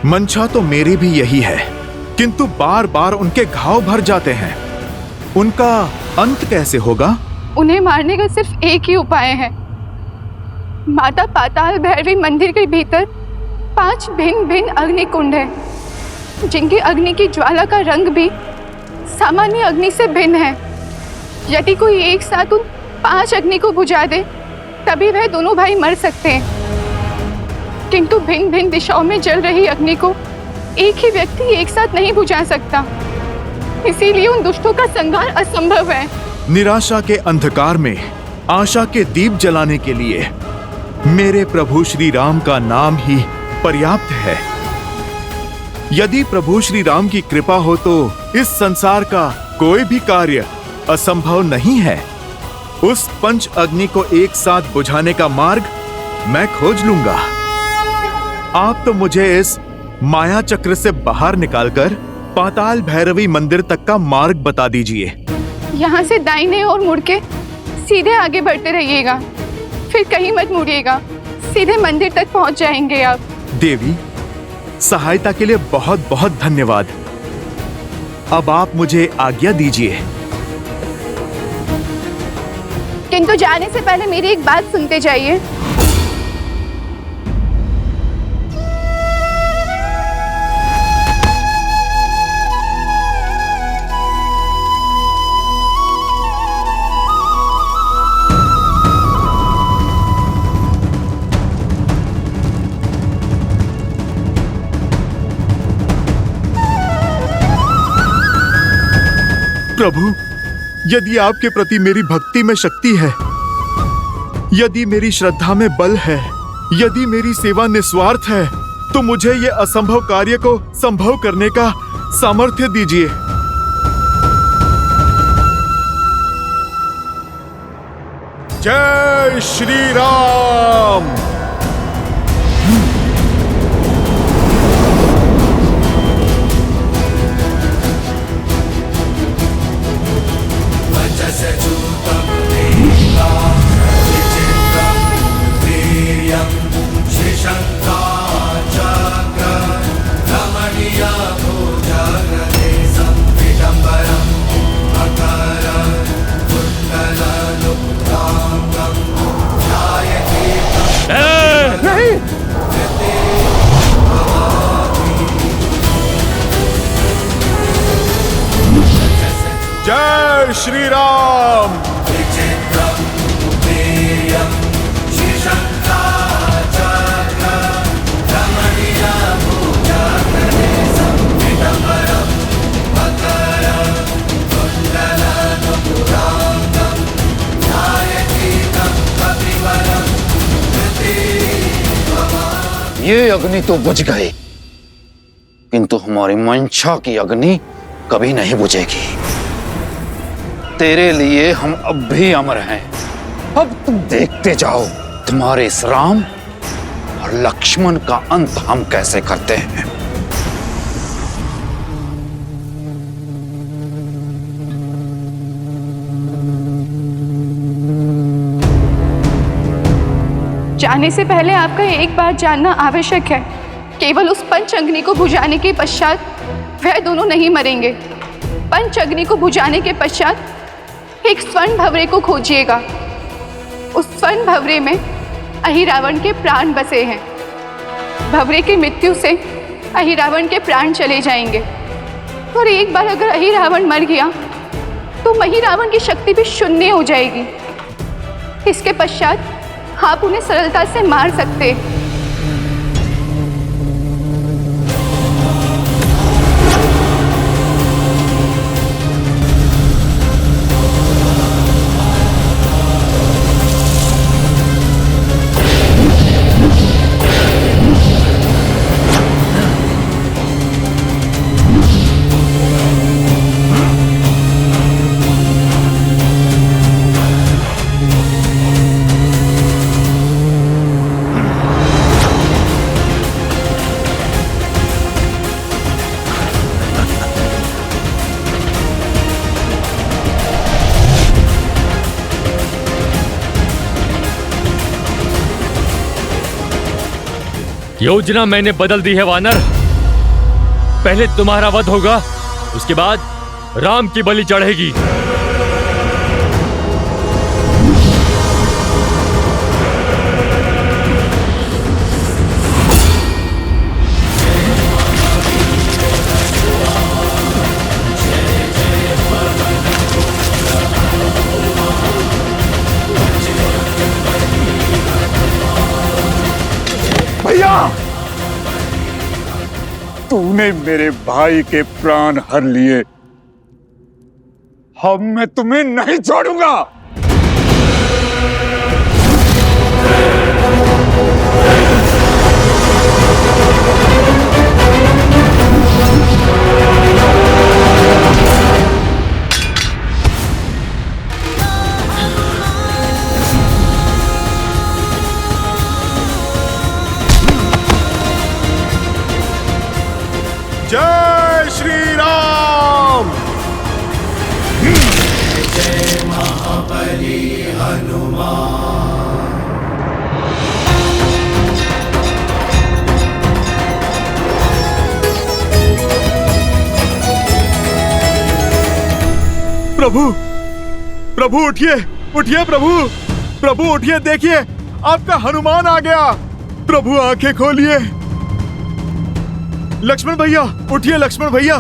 मंशा तो मेरी भी यही है, किंतु बार बार उनके घाव भर जाते हैं। उनका अंत कैसे होगा? उन्हें मारने का सिर्फ एक ही उपाय है। माता पाताल भैरवी मंदिर के भीतर 5 भिन्न भिन्न अग्नि कुंड है, जिनकी अग्नि की ज्वाला का रंग भी सामान्य अग्नि से भिन्न है। यदि कोई एक साथ उन 5 अग्नि को बुझा दे तभी वह दोनों भाई मर सकते हैं, किंतु भिन्न भिन्न दिशाओं में जल रही अग्नि को एक ही व्यक्ति एक साथ नहीं बुझा सकता। इसीलिए उन दुष्टों का संहार असंभव है। निराशा के अंधकार में आशा के दीप जलाने के लिए मेरे प्रभु श्री राम का नाम ही पर्याप्त है। यदि प्रभु श्री राम की कृपा हो तो इस संसार का कोई भी कार्य असंभव नहीं है। उस पंच अग्नि को एक साथ बुझाने का मार्ग मैं खोज लूंगा। आप तो मुझे इस माया चक्र से बाहर निकालकर पाताल भैरवी मंदिर तक का मार्ग बता दीजिए। यहाँ से दाहिने ओर मुड़ के सीधे आगे बढ़ते रहिएगा, फिर कहीं मत मुड़िएगा, सीधे मंदिर तक पहुँच जाएंगे आप। देवी, सहायता के लिए बहुत बहुत धन्यवाद। अब आप मुझे आज्ञा दीजिए। किंतु जाने से पहले मेरी एक बात सुनते जाइए। प्रभु, यदि आपके प्रति मेरी भक्ति में शक्ति है, यदि मेरी श्रद्धा में बल है, यदि मेरी सेवा निस्वार्थ है, तो मुझे ये असंभव कार्य को संभव करने का सामर्थ्य दीजिए। जय श्री राम। जय श्री राम। ये अग्नि तो बुझ गई, किंतु हमारी मंशा की अग्नि कभी नहीं बुझेगी। तेरे लिए हम अब भी अमर हैं। अब तुम देखते जाओ तुम्हारे इस राम और लक्ष्मण का अंत हम कैसे करते हैं। जाने से पहले आपका एक बात जानना आवश्यक है। केवल उस पंच अग्नि को बुझाने के पश्चात वह दोनों नहीं मरेंगे। पंच अग्नि को बुझाने के पश्चात एक स्वर्ण भंवरे को खोजिएगा। उस स्वर्ण भंवरे में अहिरावण के प्राण बसे हैं। भंवरे की मृत्यु से अहिरावण के प्राण चले जाएंगे, और एक बार अगर अहिरावण मर गया तो महिरावण की शक्ति भी शून्य हो जाएगी। इसके पश्चात आप उन्हें सरलता से मार सकते। योजना मैंने बदल दी है वानर। पहले तुम्हारा वध होगा, उसके बाद राम की बलि चढ़ेगी। तूने मेरे भाई के प्राण हर लिए। अब मैं तुम्हें नहीं छोड़ूंगा। जय श्री राम। जय महाबली हनुमान। प्रभु, प्रभु उठिए, उठिए प्रभु, प्रभु उठिए, देखिए आपका हनुमान आ गया। प्रभु आंखें खोलिए। लक्ष्मण भैया उठिए, लक्ष्मण भैया।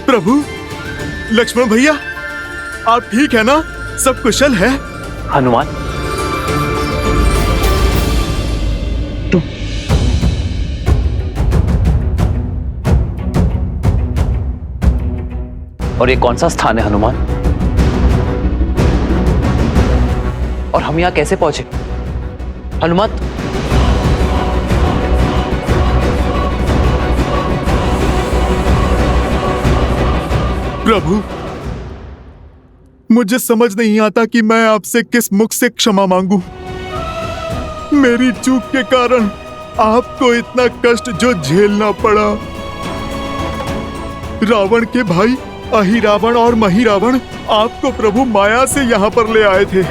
प्रभु, लक्ष्मण भैया आप ठीक है ना? सब कुशल है? हनुमान, और ये कौन सा स्थान है हनुमान? और हम यहां कैसे पहुंचे? हनुमान, प्रभु मुझे समझ नहीं आता कि मैं आपसे किस मुख से क्षमा मांगू। मेरी चूक के कारण आपको इतना कष्ट जो झेलना पड़ा। रावण के भाई अहिरावण और महिरावण आपको प्रभु माया से यहाँ पर ले आए थे।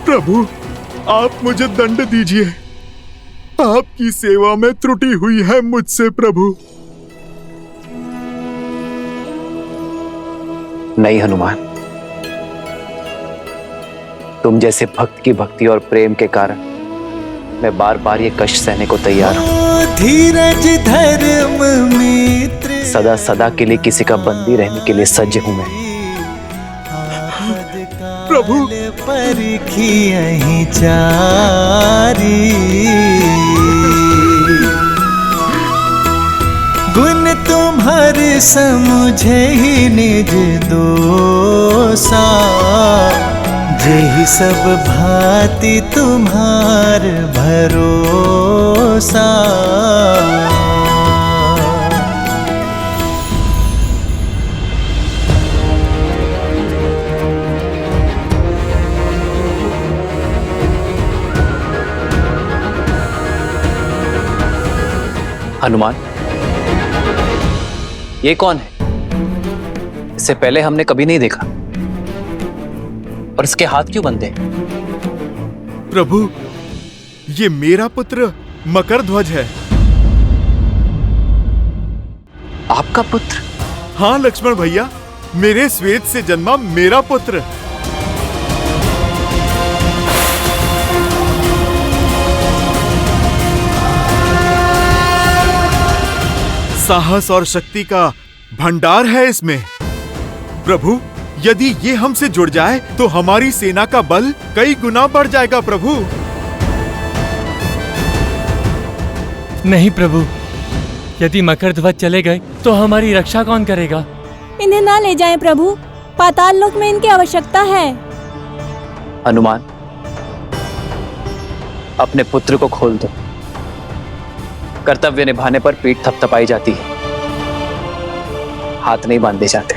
प्रभु आप मुझे दंड दीजिए। आपकी सेवा में त्रुटि हुई है मुझसे प्रभु। नहीं हनुमान, तुम जैसे भक्त की भक्ति और प्रेम के कारण मैं बार बार ये कष्ट सहने को तैयार हूं। धीरज धर्म मित्र सदा सदा के लिए किसी का बंदी रहने के लिए सज्ज हूं मैं। प्रभु परखी यहीं चारी, गुण तुम्हारे समुझे ही निज दोसा, यही सब भांति तुम्हार भरोसा। हनुमान, ये कौन है? इससे पहले हमने कभी नहीं देखा। और इसके हाथ क्यों बंधे? प्रभु ये मेरा पुत्र मकरध्वज है। आपका पुत्र? हाँ लक्ष्मण भैया, मेरे श्वेत से जन्मा मेरा पुत्र। साहस और शक्ति का भंडार है इसमें। प्रभु यदि ये हमसे जुड़ जाए तो हमारी सेना का बल कई गुना बढ़ जाएगा प्रभु। नहीं प्रभु, यदि मकरध्वज चले गए तो हमारी रक्षा कौन करेगा? इन्हें ना ले जाएं प्रभु, पाताल लोक में इनकी आवश्यकता है। हनुमान, अपने पुत्र को खोल दो। कर्तव्य निभाने पर पीठ थपथपाई जाती है, हाथ नहीं बांधे जाते।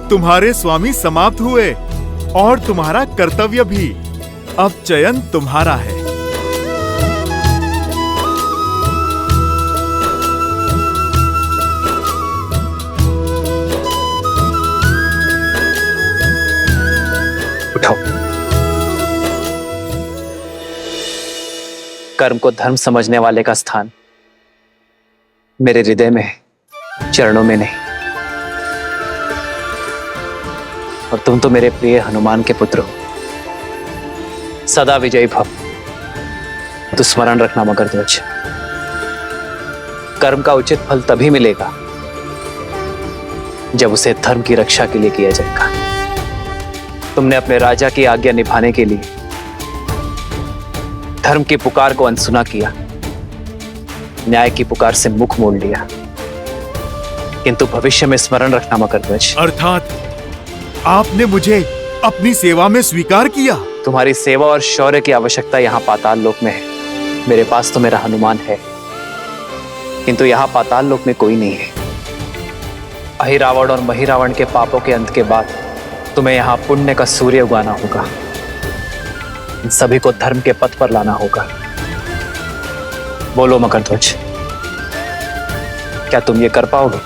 तुम्हारे स्वामी समाप्त हुए और तुम्हारा कर्तव्य भी। अब चयन तुम्हारा है। उठाओ। कर्म को धर्म समझने वाले का स्थान मेरे हृदय में है, चरणों में नहीं। और तुम तो मेरे प्रिय हनुमान के पुत्र हो। सदा विजयी भव। तो स्मरण रखना मकरध्वज, कर्म का उचित फल तभी मिलेगा जब उसे धर्म की रक्षा के लिए किया जाएगा। तुमने अपने राजा की आज्ञा निभाने के लिए धर्म की पुकार को अनसुना किया, न्याय की पुकार से मुख मोड़ लिया। किंतु भविष्य में स्मरण रखना मकरध्वज, अर्थात आपने मुझे अपनी सेवा में स्वीकार किया। तुम्हारी सेवा और शौर्य की आवश्यकता यहाँ पाताल लोक में है। मेरे पास तो मेरा हनुमान है, किंतु यहाँ पाताल लोक में कोई नहीं है। अहिरावण और महिरावण के पापों के अंत के बाद तुम्हें यहाँ पुण्य का सूर्य उगाना होगा। इन सभी को धर्म के पथ पर लाना होगा। बोलो मकरध्वज, क्या तुम ये कर पाओगे?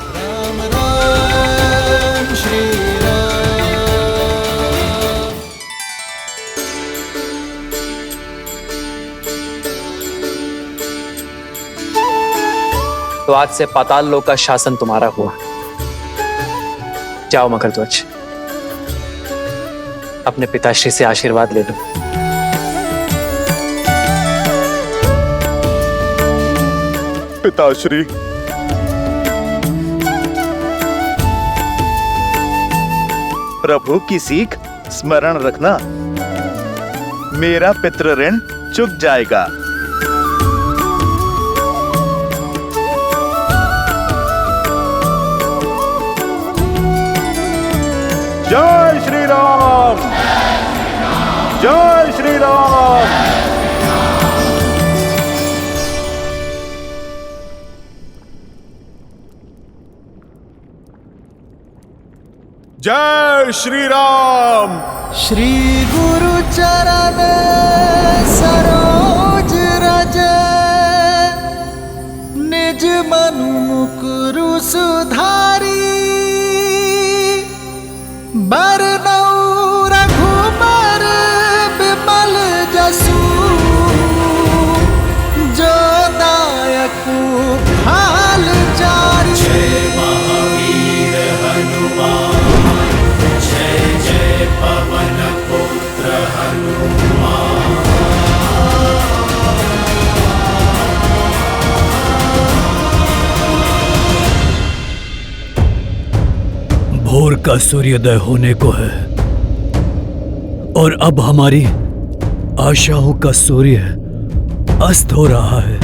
तो आज से पाताल लोक का शासन तुम्हारा हुआ। जाओ मकरध्वज, अपने पिताश्री से आशीर्वाद ले लो। पिताश्री, प्रभु की सीख स्मरण रखना, मेरा पितृ ऋण चुक जाएगा। जय श्री राम, जय श्री राम। जय श्री राम। श्री गुरु चरण सरोज रज, निज मनु मुकुरु सुधारी। बरनउँ रघुबर बिमल जसु, जो दायकु फाल चारि। जय महावीर हनुमान, जय जय पवन पुत्र हनुमान। भोर का सूर्योदय होने को है और अब हमारी आशाओं का सूर्य अस्त हो रहा है।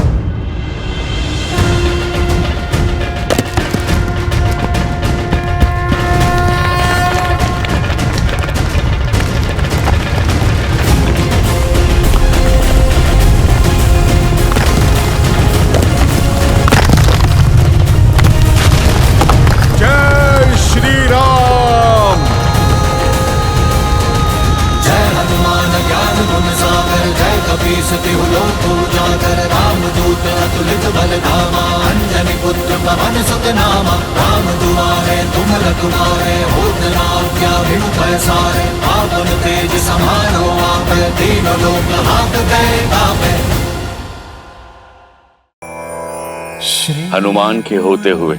हनुमान के होते हुए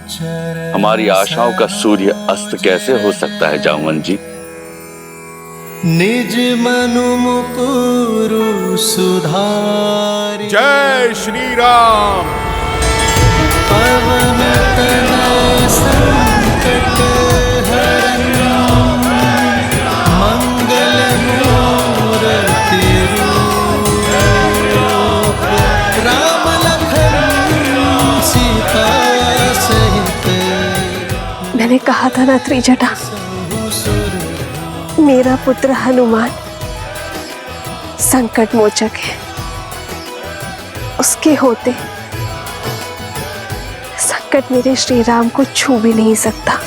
हमारी आशाओं का सूर्य अस्त कैसे हो सकता है जामवन जी? निज मनु मुकुरु सुधारी। जय श्री राम। पवन तनय संकट हरन, मंगल मूर्ति रूप। राम लखन सीता सहित। मैंने कहा था ना त्रिजटा, मेरा पुत्र हनुमान संकट मोचक है। उसके होते संकट मेरे श्री राम को छू भी नहीं सकता।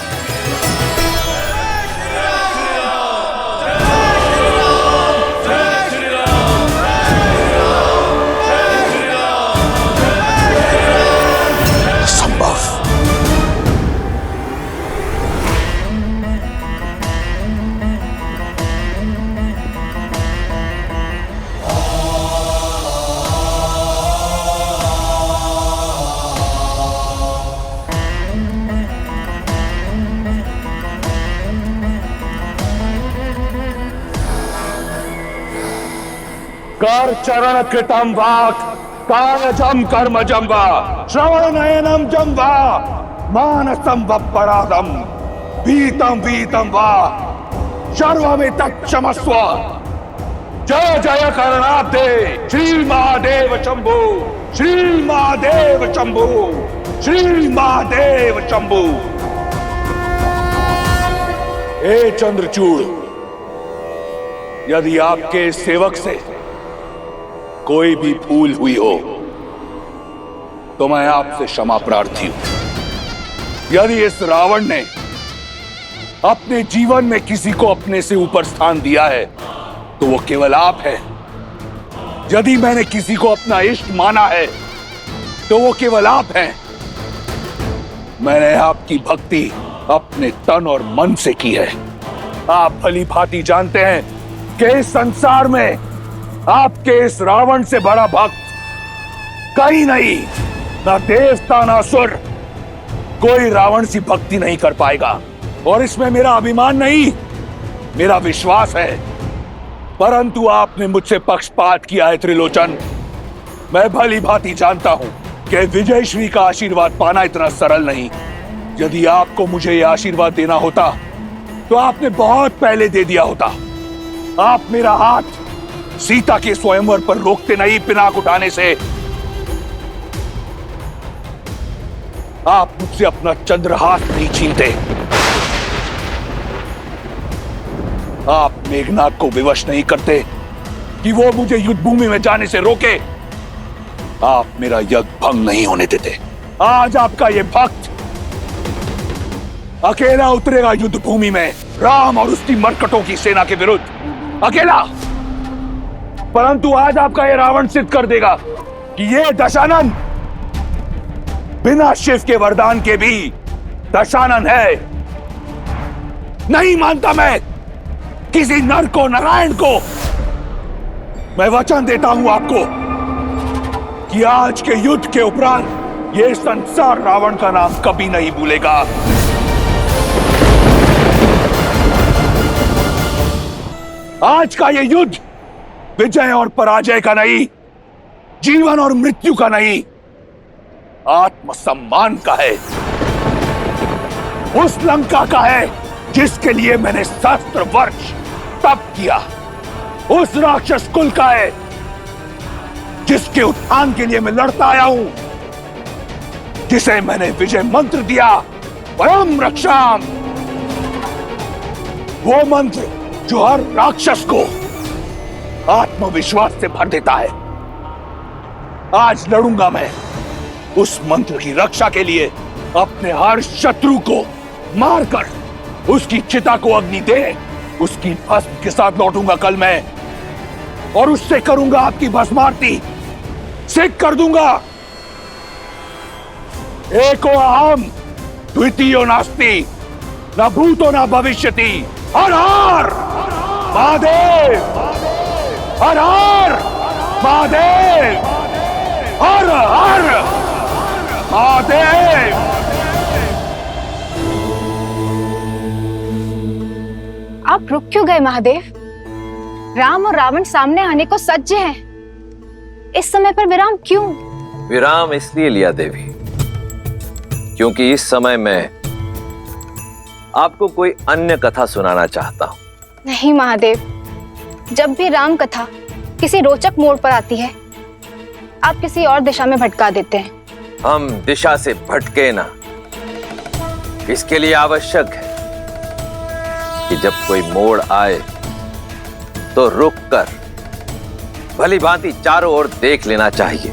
कर चरण कृतम वाक् कायजम कर्मजम वा श्रवण नयनम जम वा मानसम वपराधम वीतम वीतम वा सर्वमित क्षमस्व। जय जय करणाब्दे श्री महादेव शंभु, श्री महादेव शंभु, श्री महादेव शंभु। हे चंद्रचूड़, यदि आपके सेवक से कोई भी भूल हुई हो तो मैं आपसे क्षमा प्रार्थी हूं। यदि इस रावण ने अपने जीवन में किसी को अपने से ऊपर स्थान दिया है तो वो केवल आप है। यदि मैंने किसी को अपना इष्ट माना है तो वो केवल आप हैं। मैंने आपकी भक्ति अपने तन और मन से की है। आप भली भांति जानते हैं कि इस संसार में आपके इस रावण से बड़ा भक्त कहीं नहीं, ना देवता ना असुर, कोई रावण सी भक्ति नहीं कर पाएगा। और इसमें मेरा अभिमान नहीं, मेरा विश्वास है। परंतु आपने मुझसे पक्षपात किया है त्रिलोचन। मैं भली भांति जानता हूं कि विजयश्री का आशीर्वाद पाना इतना सरल नहीं। यदि आपको मुझे यह आशीर्वाद देना होता तो आपने बहुत पहले दे दिया होता। आप मेरा हाथ सीता के स्वयंवर पर रोकते नहीं पिनाक उठाने से। आप मुझसे अपना चंद्रहास नहीं छीनते। आप मेघनाद को विवश नहीं करते कि वो मुझे युद्ध भूमि में जाने से रोके। आप मेरा यज्ञ भंग नहीं होने देते। आज आपका ये भक्त अकेला उतरेगा युद्ध भूमि में राम और उसकी मरकटों की सेना के विरुद्ध, अकेला। परंतु आज आपका ये रावण सिद्ध कर देगा कि ये दशानन बिना शिव के वरदान के भी दशानन है। नहीं मानता मैं किसी नर को, नारायण को। मैं वचन देता हूं आपको कि आज के युद्ध के उपरांत ये संसार रावण का नाम कभी नहीं भूलेगा। आज का ये युद्ध विजय और पराजय का नहीं, जीवन और मृत्यु का नहीं, आत्मसम्मान का है। उस लंका का है जिसके लिए मैंने सहस्त्र वर्ष तप किया। उस राक्षस कुल का है जिसके उत्थान के लिए मैं लड़ता आया हूं, जिसे मैंने विजय मंत्र दिया, परम रक्षाम। वो मंत्र जो हर राक्षस को आत्मविश्वास से भर देता है। आज लड़ूंगा मैं उस मंत्र की रक्षा के लिए। अपने हर शत्रु को मारकर उसकी चिता को अग्नि दे उसकी भस्म के साथ लौटूंगा कल मैं, और उससे करूंगा आपकी भस्मारती, सिद्ध कर दूंगा एको अहम द्वितीयो नास्ति न भूतो न भविष्यति। हर हर महादेव, हर हर महादेव, हर हर महादेव। आप रुक क्यों गए महादेव? राम और रावण सामने आने को सज्ज हैं। इस समय पर विराम क्यों? विराम इसलिए लिया देवी क्योंकि इस समय मैं आपको कोई अन्य कथा सुनाना चाहता हूं। नहीं महादेव, जब भी राम कथा किसी रोचक मोड़ पर आती है आप किसी और दिशा में भटका देते हैं। हम दिशा से भटके ना, इसके लिए आवश्यक है कि जब कोई मोड़ आए तो रुक कर भली भांति चारों ओर देख लेना चाहिए,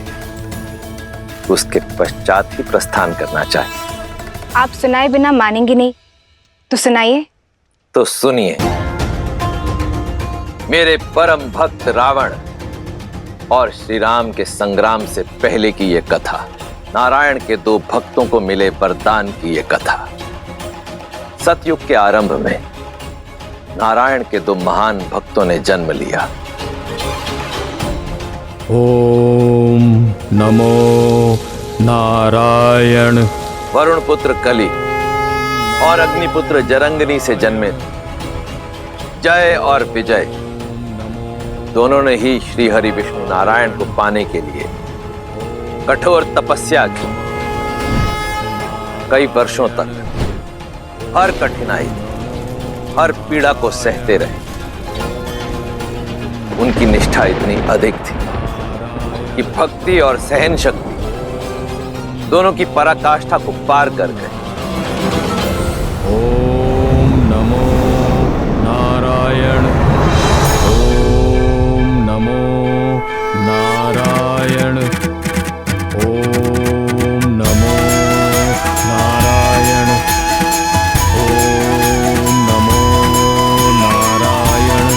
उसके पश्चात ही प्रस्थान करना चाहिए। आप सुनाए बिना मानेंगे नहीं, तो सुनाइए। तो सुनिए, मेरे परम भक्त रावण और श्री राम के संग्राम से पहले की यह कथा, नारायण के दो भक्तों को मिले वरदान की यह कथा। सतयुग के आरंभ में नारायण के दो महान भक्तों ने जन्म लिया। ओम नमो नारायण। वरुण पुत्र कली और अग्निपुत्र जरंगनी से जन्मे जय और विजय दोनों ने ही श्री हरि विष्णु नारायण को पाने के लिए कठोर तपस्या की। कई वर्षों तक हर कठिनाई, हर पीड़ा को सहते रहे। उनकी निष्ठा इतनी अधिक थी कि भक्ति और सहन शक्ति दोनों की पराकाष्ठा को पार कर गए। ओम नमो नारायण। ओम नमो नारायण। ओम नमो नारायण। ओम नमो नारायण।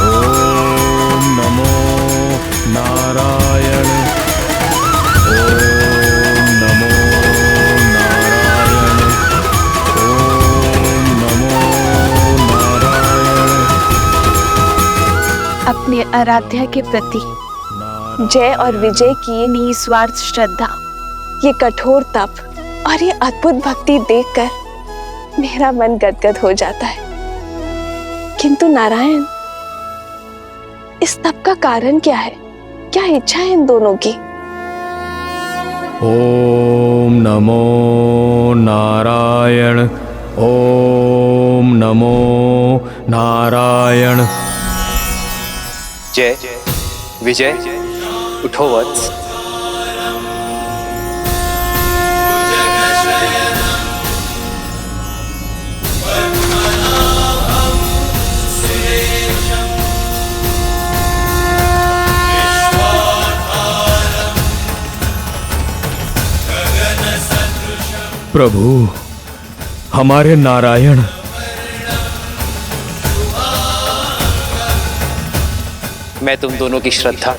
ओम नमो नारायण। ओम नमो नारायण। ओम नमो नारायण। अपने आराध्या के प्रति जय और विजय की ये निस्वार्थ श्रद्धा, ये कठोर तप और ये अद्भुत भक्ति देखकर मेरा मन गदगद हो जाता है। किंतु नारायण, इस तप का कारण क्या है? क्या इच्छा है इन दोनों की? ओम नमो नारायण। ओम नमो नारायण। जय विजय, उठो वत्स। प्रभु, हमारे नारायण मैं तुम दोनों की श्रद्धा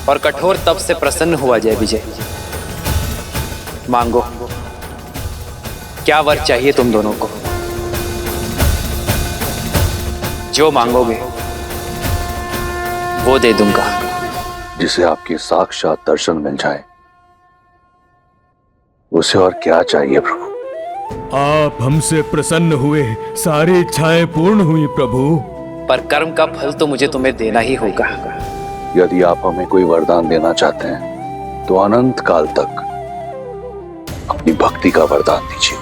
और कठोर तप से प्रसन्न हुआ जय विजय। मांगो, क्या वर चाहिए तुम दोनों को? जो मांगोगे वो दे दूंगा। जिसे आपके साक्षात दर्शन मिल जाए, उसे और क्या चाहिए प्रभु? आप हमसे प्रसन्न हुए, सारी इच्छाएं पूर्ण हुई प्रभु। पर कर्म का फल तो मुझे तुम्हें देना ही होगा। यदि आप हमें कोई वरदान देना चाहते हैं तो अनंत काल तक अपनी भक्ति का वरदान दीजिए।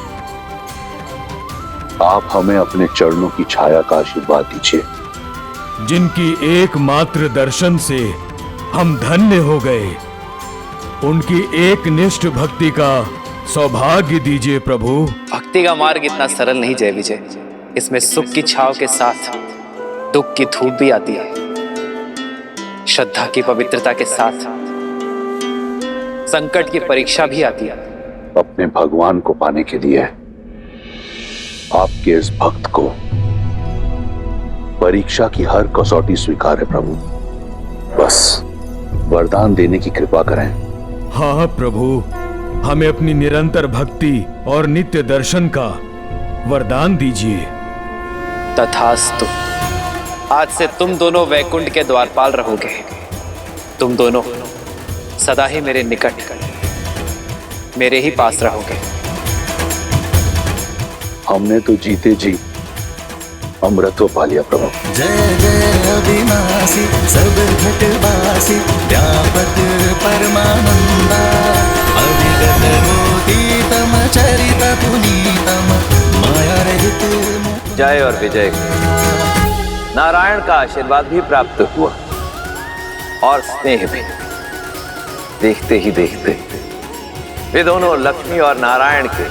आप हमें अपने चरणों की छाया का आशीर्वाद दीजिए। जिनकी एकमात्र दर्शन से हम धन्य हो गए, उनकी एक निष्ठ भक्ति का सौभाग्य दीजिए प्रभु। भक्ति का मार्ग इतना सरल नहीं जय विजय। इसमें सुख की छाव के साथ दुख की धूप भी आती है। श्रद्धा की पवित्रता के साथ संकट की परीक्षा भी आती है। अपने भगवान को पाने के लिए आपके इस भक्त को परीक्षा की हर कसौटी स्वीकार है प्रभु। बस वरदान देने की कृपा करें। हाँ प्रभु, हमें अपनी निरंतर भक्ति और नित्य दर्शन का वरदान दीजिए। तथास्तु। आज से तुम दोनों वैकुंठ के द्वारपाल रहोगे। तुम दोनों सदा ही मेरे निकट, मेरे ही पास रहोगे। हमने तो जीते जी अमृतत्व पा लिया प्रभु। जय जय अविनाशी सब घटवासी व्यापक परमानंदा अविगत मोतीतम चरित पुनीतम माया रहित। जय और विजय। नारायण का आशीर्वाद भी प्राप्त हुआ और स्नेह भी। देखते ही देखते वे दोनों लक्ष्मी और नारायण के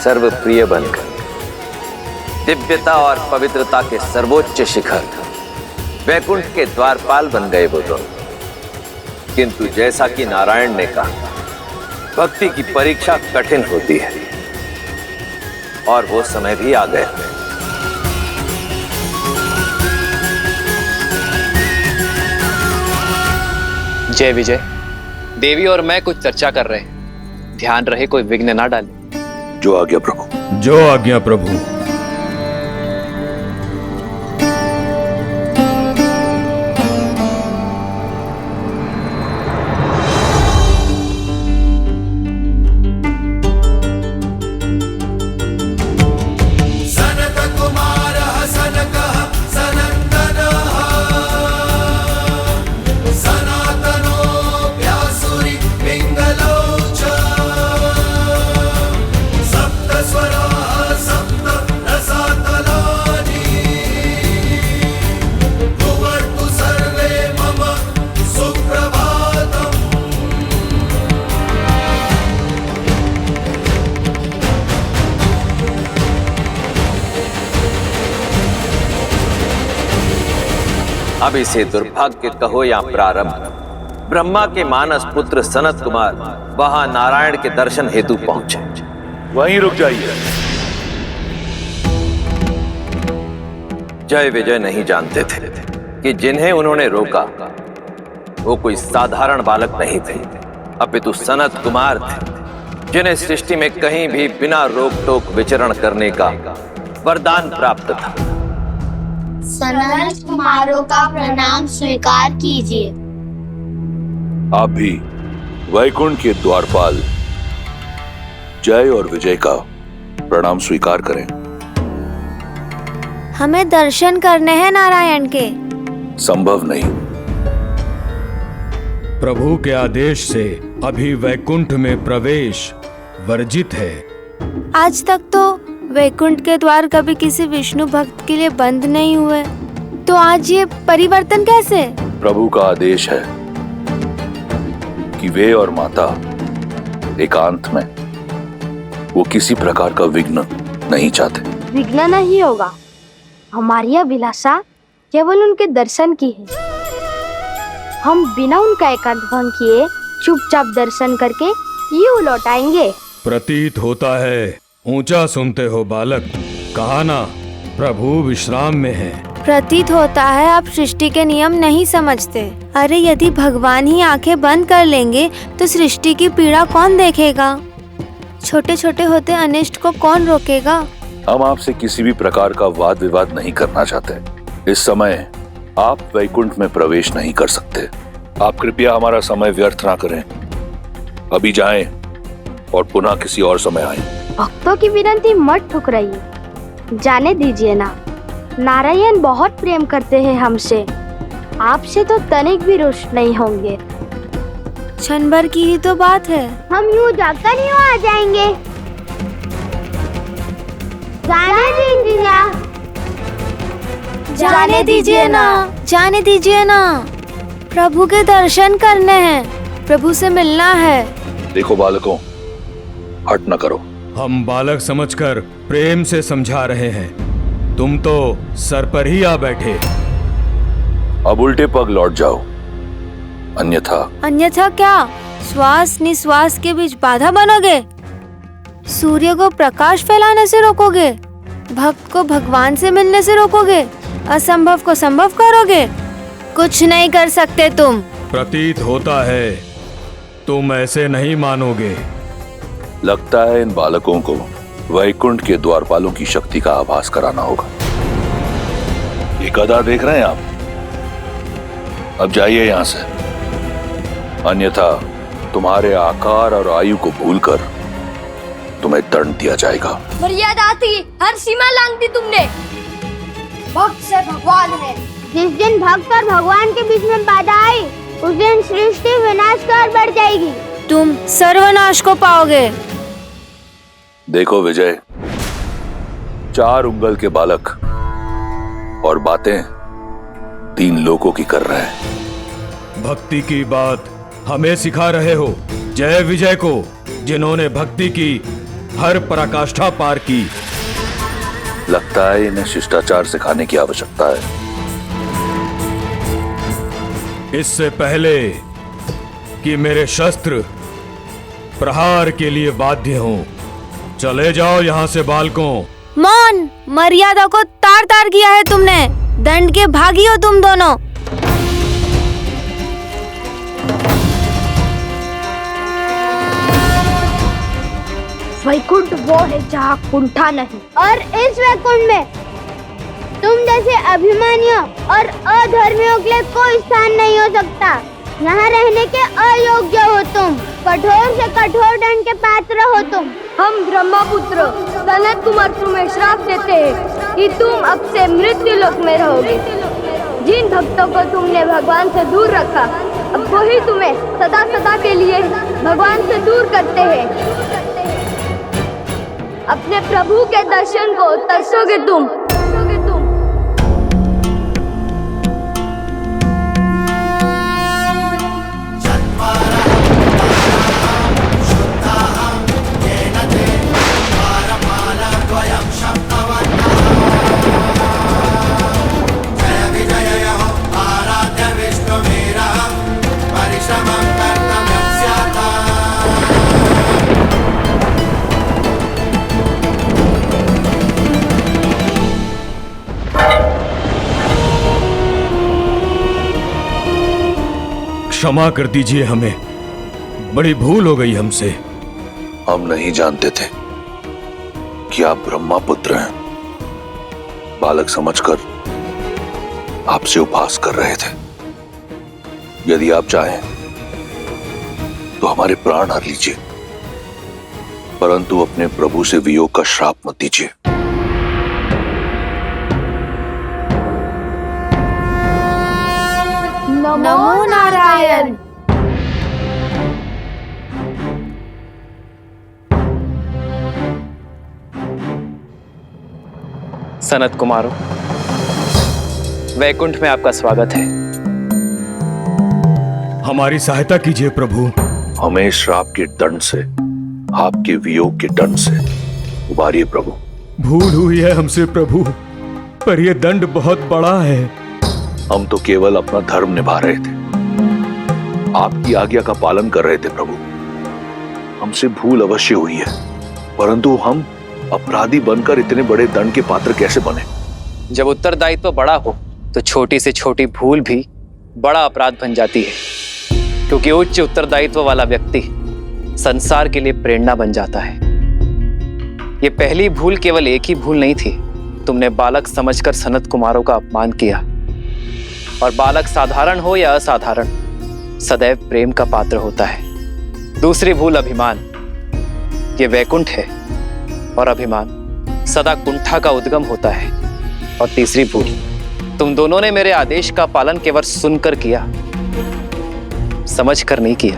सर्वप्रिय बनकर दिव्यता और पवित्रता के सर्वोच्च शिखर वैकुंठ के द्वारपाल बन गए वो दोनों। किंतु जैसा कि नारायण ने कहा, भक्ति की परीक्षा कठिन होती है और वो समय भी आ गया। जय विजय, देवी और मैं कुछ चर्चा कर रहे हैं। ध्यान रहे कोई विघ्न ना डाले। जो आज्ञा प्रभु। जो आज्ञा प्रभु। सनत कुमार सनक सनत अब इसे दुर्भाग्य कहो या प्रारब्ध, ब्रह्मा के मानस पुत्र सनत कुमार वहां नारायण के दर्शन हेतु पहुंचे। वहीं रुक जाइए। जय विजय नहीं जानते थे कि जिन्हें उन्होंने रोका वो कोई साधारण बालक नहीं थे, अपितु सनत कुमार थे, जिन्हें सृष्टि में कहीं भी बिना रोक टोक विचरण करने का वरदान प्राप्त था। सनत कुमारों का प्रणाम स्वीकार कीजिए। आप भी वैकुंठ के द्वारपाल जय और विजय का प्रणाम स्वीकार करें। हमें दर्शन करने हैं नारायण के। संभव नहीं। प्रभु के आदेश से अभी वैकुंठ में प्रवेश वर्जित है। आज तक तो वैकुंठ के द्वार कभी किसी विष्णु भक्त के लिए बंद नहीं हुए, तो आज ये परिवर्तन कैसे? प्रभु का आदेश है कि वे और माता एकांत में वो किसी प्रकार का विघ्न नहीं चाहते। विघ्न नहीं होगा। हमारी अभिलाषा केवल उनके दर्शन की है। हम बिना उनका एकांत भंग किए चुपचाप दर्शन करके यूं लौट आएंगे। प्रतीत होता है ऊंचा सुनते हो बालक, कहा ना प्रभु विश्राम में है। प्रतीत होता है आप सृष्टि के नियम नहीं समझते। अरे यदि भगवान ही आंखें बंद कर लेंगे तो सृष्टि की पीड़ा कौन देखेगा? छोटे छोटे होते अनिष्ट को कौन रोकेगा? हम आपसे किसी भी प्रकार का वाद विवाद नहीं करना चाहते। इस समय आप वैकुंठ में प्रवेश नहीं कर सकते। आप कृपया हमारा समय व्यर्थ ना करें। अभी जाएं और पुनः किसी और समय आएं। भक्तों की विनती मत ठुकराइए, जाने दीजिए ना। नारायण बहुत प्रेम करते हैं हमसे, आपसे तो तनिक भी रुष्ट नहीं होंगे। क्षण भर की ही तो बात है। हम यूं जाकर यूं आ जाएंगे। जाने दीजिए ना, जाने दीजिए ना। प्रभु के दर्शन करने हैं, प्रभु से मिलना है। देखो बालकों, हट न करो। हम बालक समझकर प्रेम से समझा रहे हैं, तुम तो सर पर ही आ बैठे। अब उल्टे पग लौट जाओ, अन्यथा क्या? श्वास निश्वास के बीच बाधा बनोगे? सूर्य को प्रकाश फैलाने से रोकोगे? भक्त को भगवान से मिलने से रोकोगे? असंभव को संभव करोगे? कुछ नहीं कर सकते तुम। प्रतीत होता है तुम ऐसे नहीं मानोगे। लगता है इन बालकों को वैकुंठ के द्वारपालों की शक्ति का आभास कराना होगा। ये गदा देख रहे हैं आप? अब जाइए यहाँ से, अन्यथा तुम्हारे आकार और आयु को भूलकर तुम्हें दंड दिया जाएगा। मर्यादा थी, हर सीमा लांघ दी तुमने। भक्त से भगवान है। जिस दिन भक्त और भगवान के बीच में बाधा आई, उस दिन सृष्टि विनाश की ओर बढ़ जाएगी। तुम सर्वनाश को पाओगे। देखो विजय, 4 उंगल के बालक और बातें 3 लोगों की कर रहे हैं। भक्ति की बात हमें सिखा रहे हो जय विजय को, जिन्होंने भक्ति की हर पराकाष्ठा पार की। लगता है इन्हें शिष्टाचार सिखाने की आवश्यकता है। इससे पहले कि मेरे शस्त्र प्रहार के लिए बाध्य हों, चले जाओ यहाँ से बालकों। मौन, मर्यादा को तार तार किया है तुमने। दंड के भागी हो तुम दोनों। वैकुंठ वो है जहाँ कुंठा नहीं, और इस वैकुंठ में तुम जैसे अभिमानियों और अधर्मियों के लिए कोई स्थान नहीं हो सकता। यहाँ रहने के अयोग्य हो तुम, कठोर से कठोर दंड के पात्र हो तुम। हम ब्रह्मपुत्र सनत कुमार तुम्हें श्राप देते हैं कि तुम अब से मृत्यु लोक में रहोगे। जिन भक्तों को तुमने भगवान से दूर रखा, अब वही तुम्हें सदा सदा के लिए भगवान से दूर करते हैं। अपने प्रभु के दर्शन को तरसोगे तुम। क्षमा कर दीजिए हमें, बड़ी भूल हो गई हमसे। हम नहीं जानते थे कि आप ब्रह्मा पुत्र हैं। बालक समझकर आपसे उपहास कर रहे थे। यदि आप चाहें तो हमारे प्राण हर लीजिए, परंतु अपने प्रभु से वियोग का श्राप मत दीजिए। नमो नारायण। सनत कुमारों, वैकुंठ में आपका स्वागत है। हमारी सहायता कीजिए प्रभु। हमें श्राप के दंड से, आपके वियोग के दंड से उबारिए प्रभु। भूल हुई है हमसे प्रभु, पर यह दंड बहुत बड़ा है। हम तो केवल अपना धर्म निभा रहे थे, आपकी आज्ञा का पालन कर रहे थे प्रभु। हमसे भूल अवश्य हुई है, परंतु हम अपराधी बनकर इतने बड़े दंड के पात्र कैसे बने? जब उत्तरदायित्व बड़ा हो तो छोटी से छोटी भूल भी बड़ा अपराध बन जाती है, क्योंकि उच्च उत्तरदायित्व वाला व्यक्ति संसार के लिए प्रेरणा बन जाता है। ये पहली भूल केवल एक ही भूल नहीं थी, तुमने बालक समझकर सनत कुमारों का अपमान किया। और बालक साधारण हो या असाधारण, सदैव प्रेम का पात्र होता है। दूसरी भूल अभिमान। ये वैकुंठ है और अभिमान सदा कुंठा का उद्गम होता है। और तीसरी भूल, तुम दोनों ने मेरे आदेश का पालन केवल सुनकर किया, समझकर नहीं किया।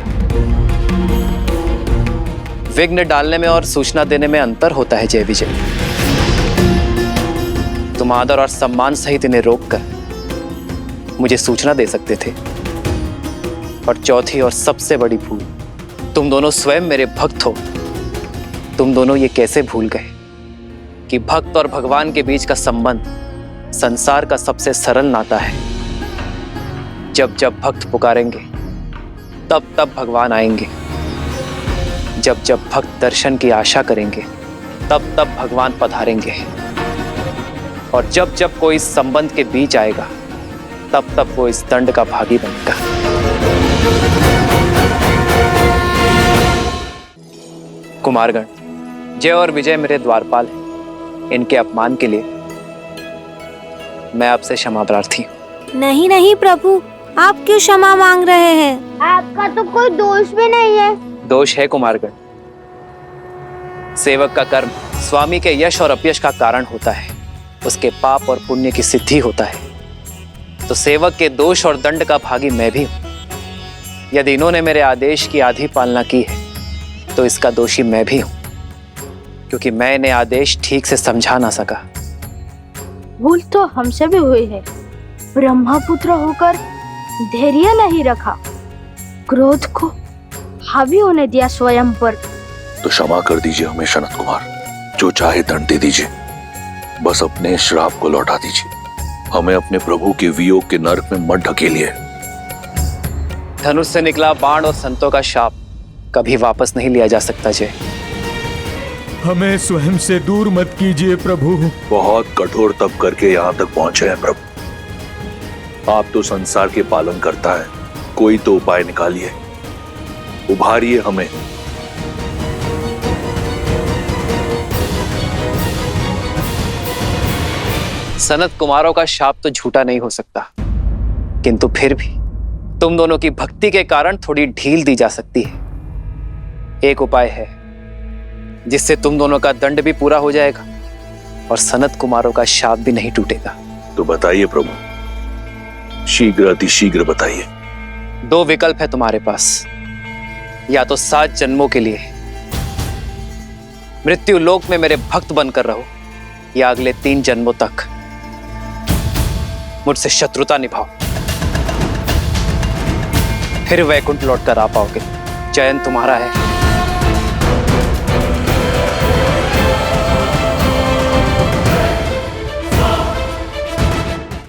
विघ्न डालने में और सूचना देने में अंतर होता है जय विजय। तुम आदर और सम्मान सहित इन्हें रोककर मुझे सूचना दे सकते थे। और चौथी और सबसे बड़ी भूल, तुम दोनों स्वयं मेरे भक्त हो। तुम दोनों ये कैसे भूल गए कि भक्त और भगवान के बीच का संबंध संसार का सबसे सरल नाता है। जब जब भक्त पुकारेंगे तब तब भगवान आएंगे। जब जब भक्त दर्शन की आशा करेंगे तब तब भगवान पधारेंगे। और जब जब कोई इस संबंध के बीच आएगा तब तब वो इस दंड का भागी बनेगा। कुमारगण, जय और विजय मेरे द्वारपाल हैं। इनके अपमान के लिए मैं आपसे क्षमा प्रार्थी हूँ। नहीं नहीं प्रभु, आप क्यों क्षमा मांग रहे हैं? आपका तो कोई दोष भी नहीं है। दोष है कुमारगण। सेवक का कर्म स्वामी के यश और अपयश का कारण होता है, उसके पाप और पुण्य की सिद्धि होता है। तो सेवक के दोष और दंड का भागी मैं भी हूं। यदि इन्होंने मेरे आदेश की आधी पालना की है तो इसका दोषी मैं भी हूं, क्योंकि मैं इन्हें आदेश ठीक से समझा ना सका। भूल तो हमसे भी हुई है। ब्रह्मपुत्र होकर धैर्य नहीं रखा, क्रोध को हावी होने दिया स्वयं पर। तो क्षमा कर दीजिए हमें सनत कुमार, जो चाहे दंड दे दीजिए, बस अपने श्राप को लौटा दीजिए। हमें अपने प्रभु के वियोग के नरक में मत ढकेलिए। धनुष से निकला बाण और संतों का शाप कभी वापस नहीं लिया जा सकता जय। हमें स्वयं से दूर मत कीजिए प्रभु। बहुत कठोर तप करके यहाँ तक पहुंचे हैं प्रभु। आप तो संसार के पालन करता है, कोई तो उपाय निकालिए, उभारिए हमें। सनत कुमारों का शाप तो झूठा नहीं हो सकता, किंतु फिर भी तुम दोनों की भक्ति के कारण थोड़ी ढील दी जा सकती है। एक उपाय है जिससे तुम दोनों का दंड भी पूरा हो जाएगा और सनत कुमारों का शाप भी नहीं टूटेगा। तो बताइए प्रभु, शीघ्र अतिशीघ्र बताइए। दो विकल्प है तुम्हारे पास, या तो 7 जन्मों के लिए मृत्यु लोक में मेरे भक्त बनकर रहो, या अगले 3 जन्मों तक मुझसे शत्रुता निभाओ, फिर वैकुंठ लौटकर आ पाओगे। चयन तुम्हारा है।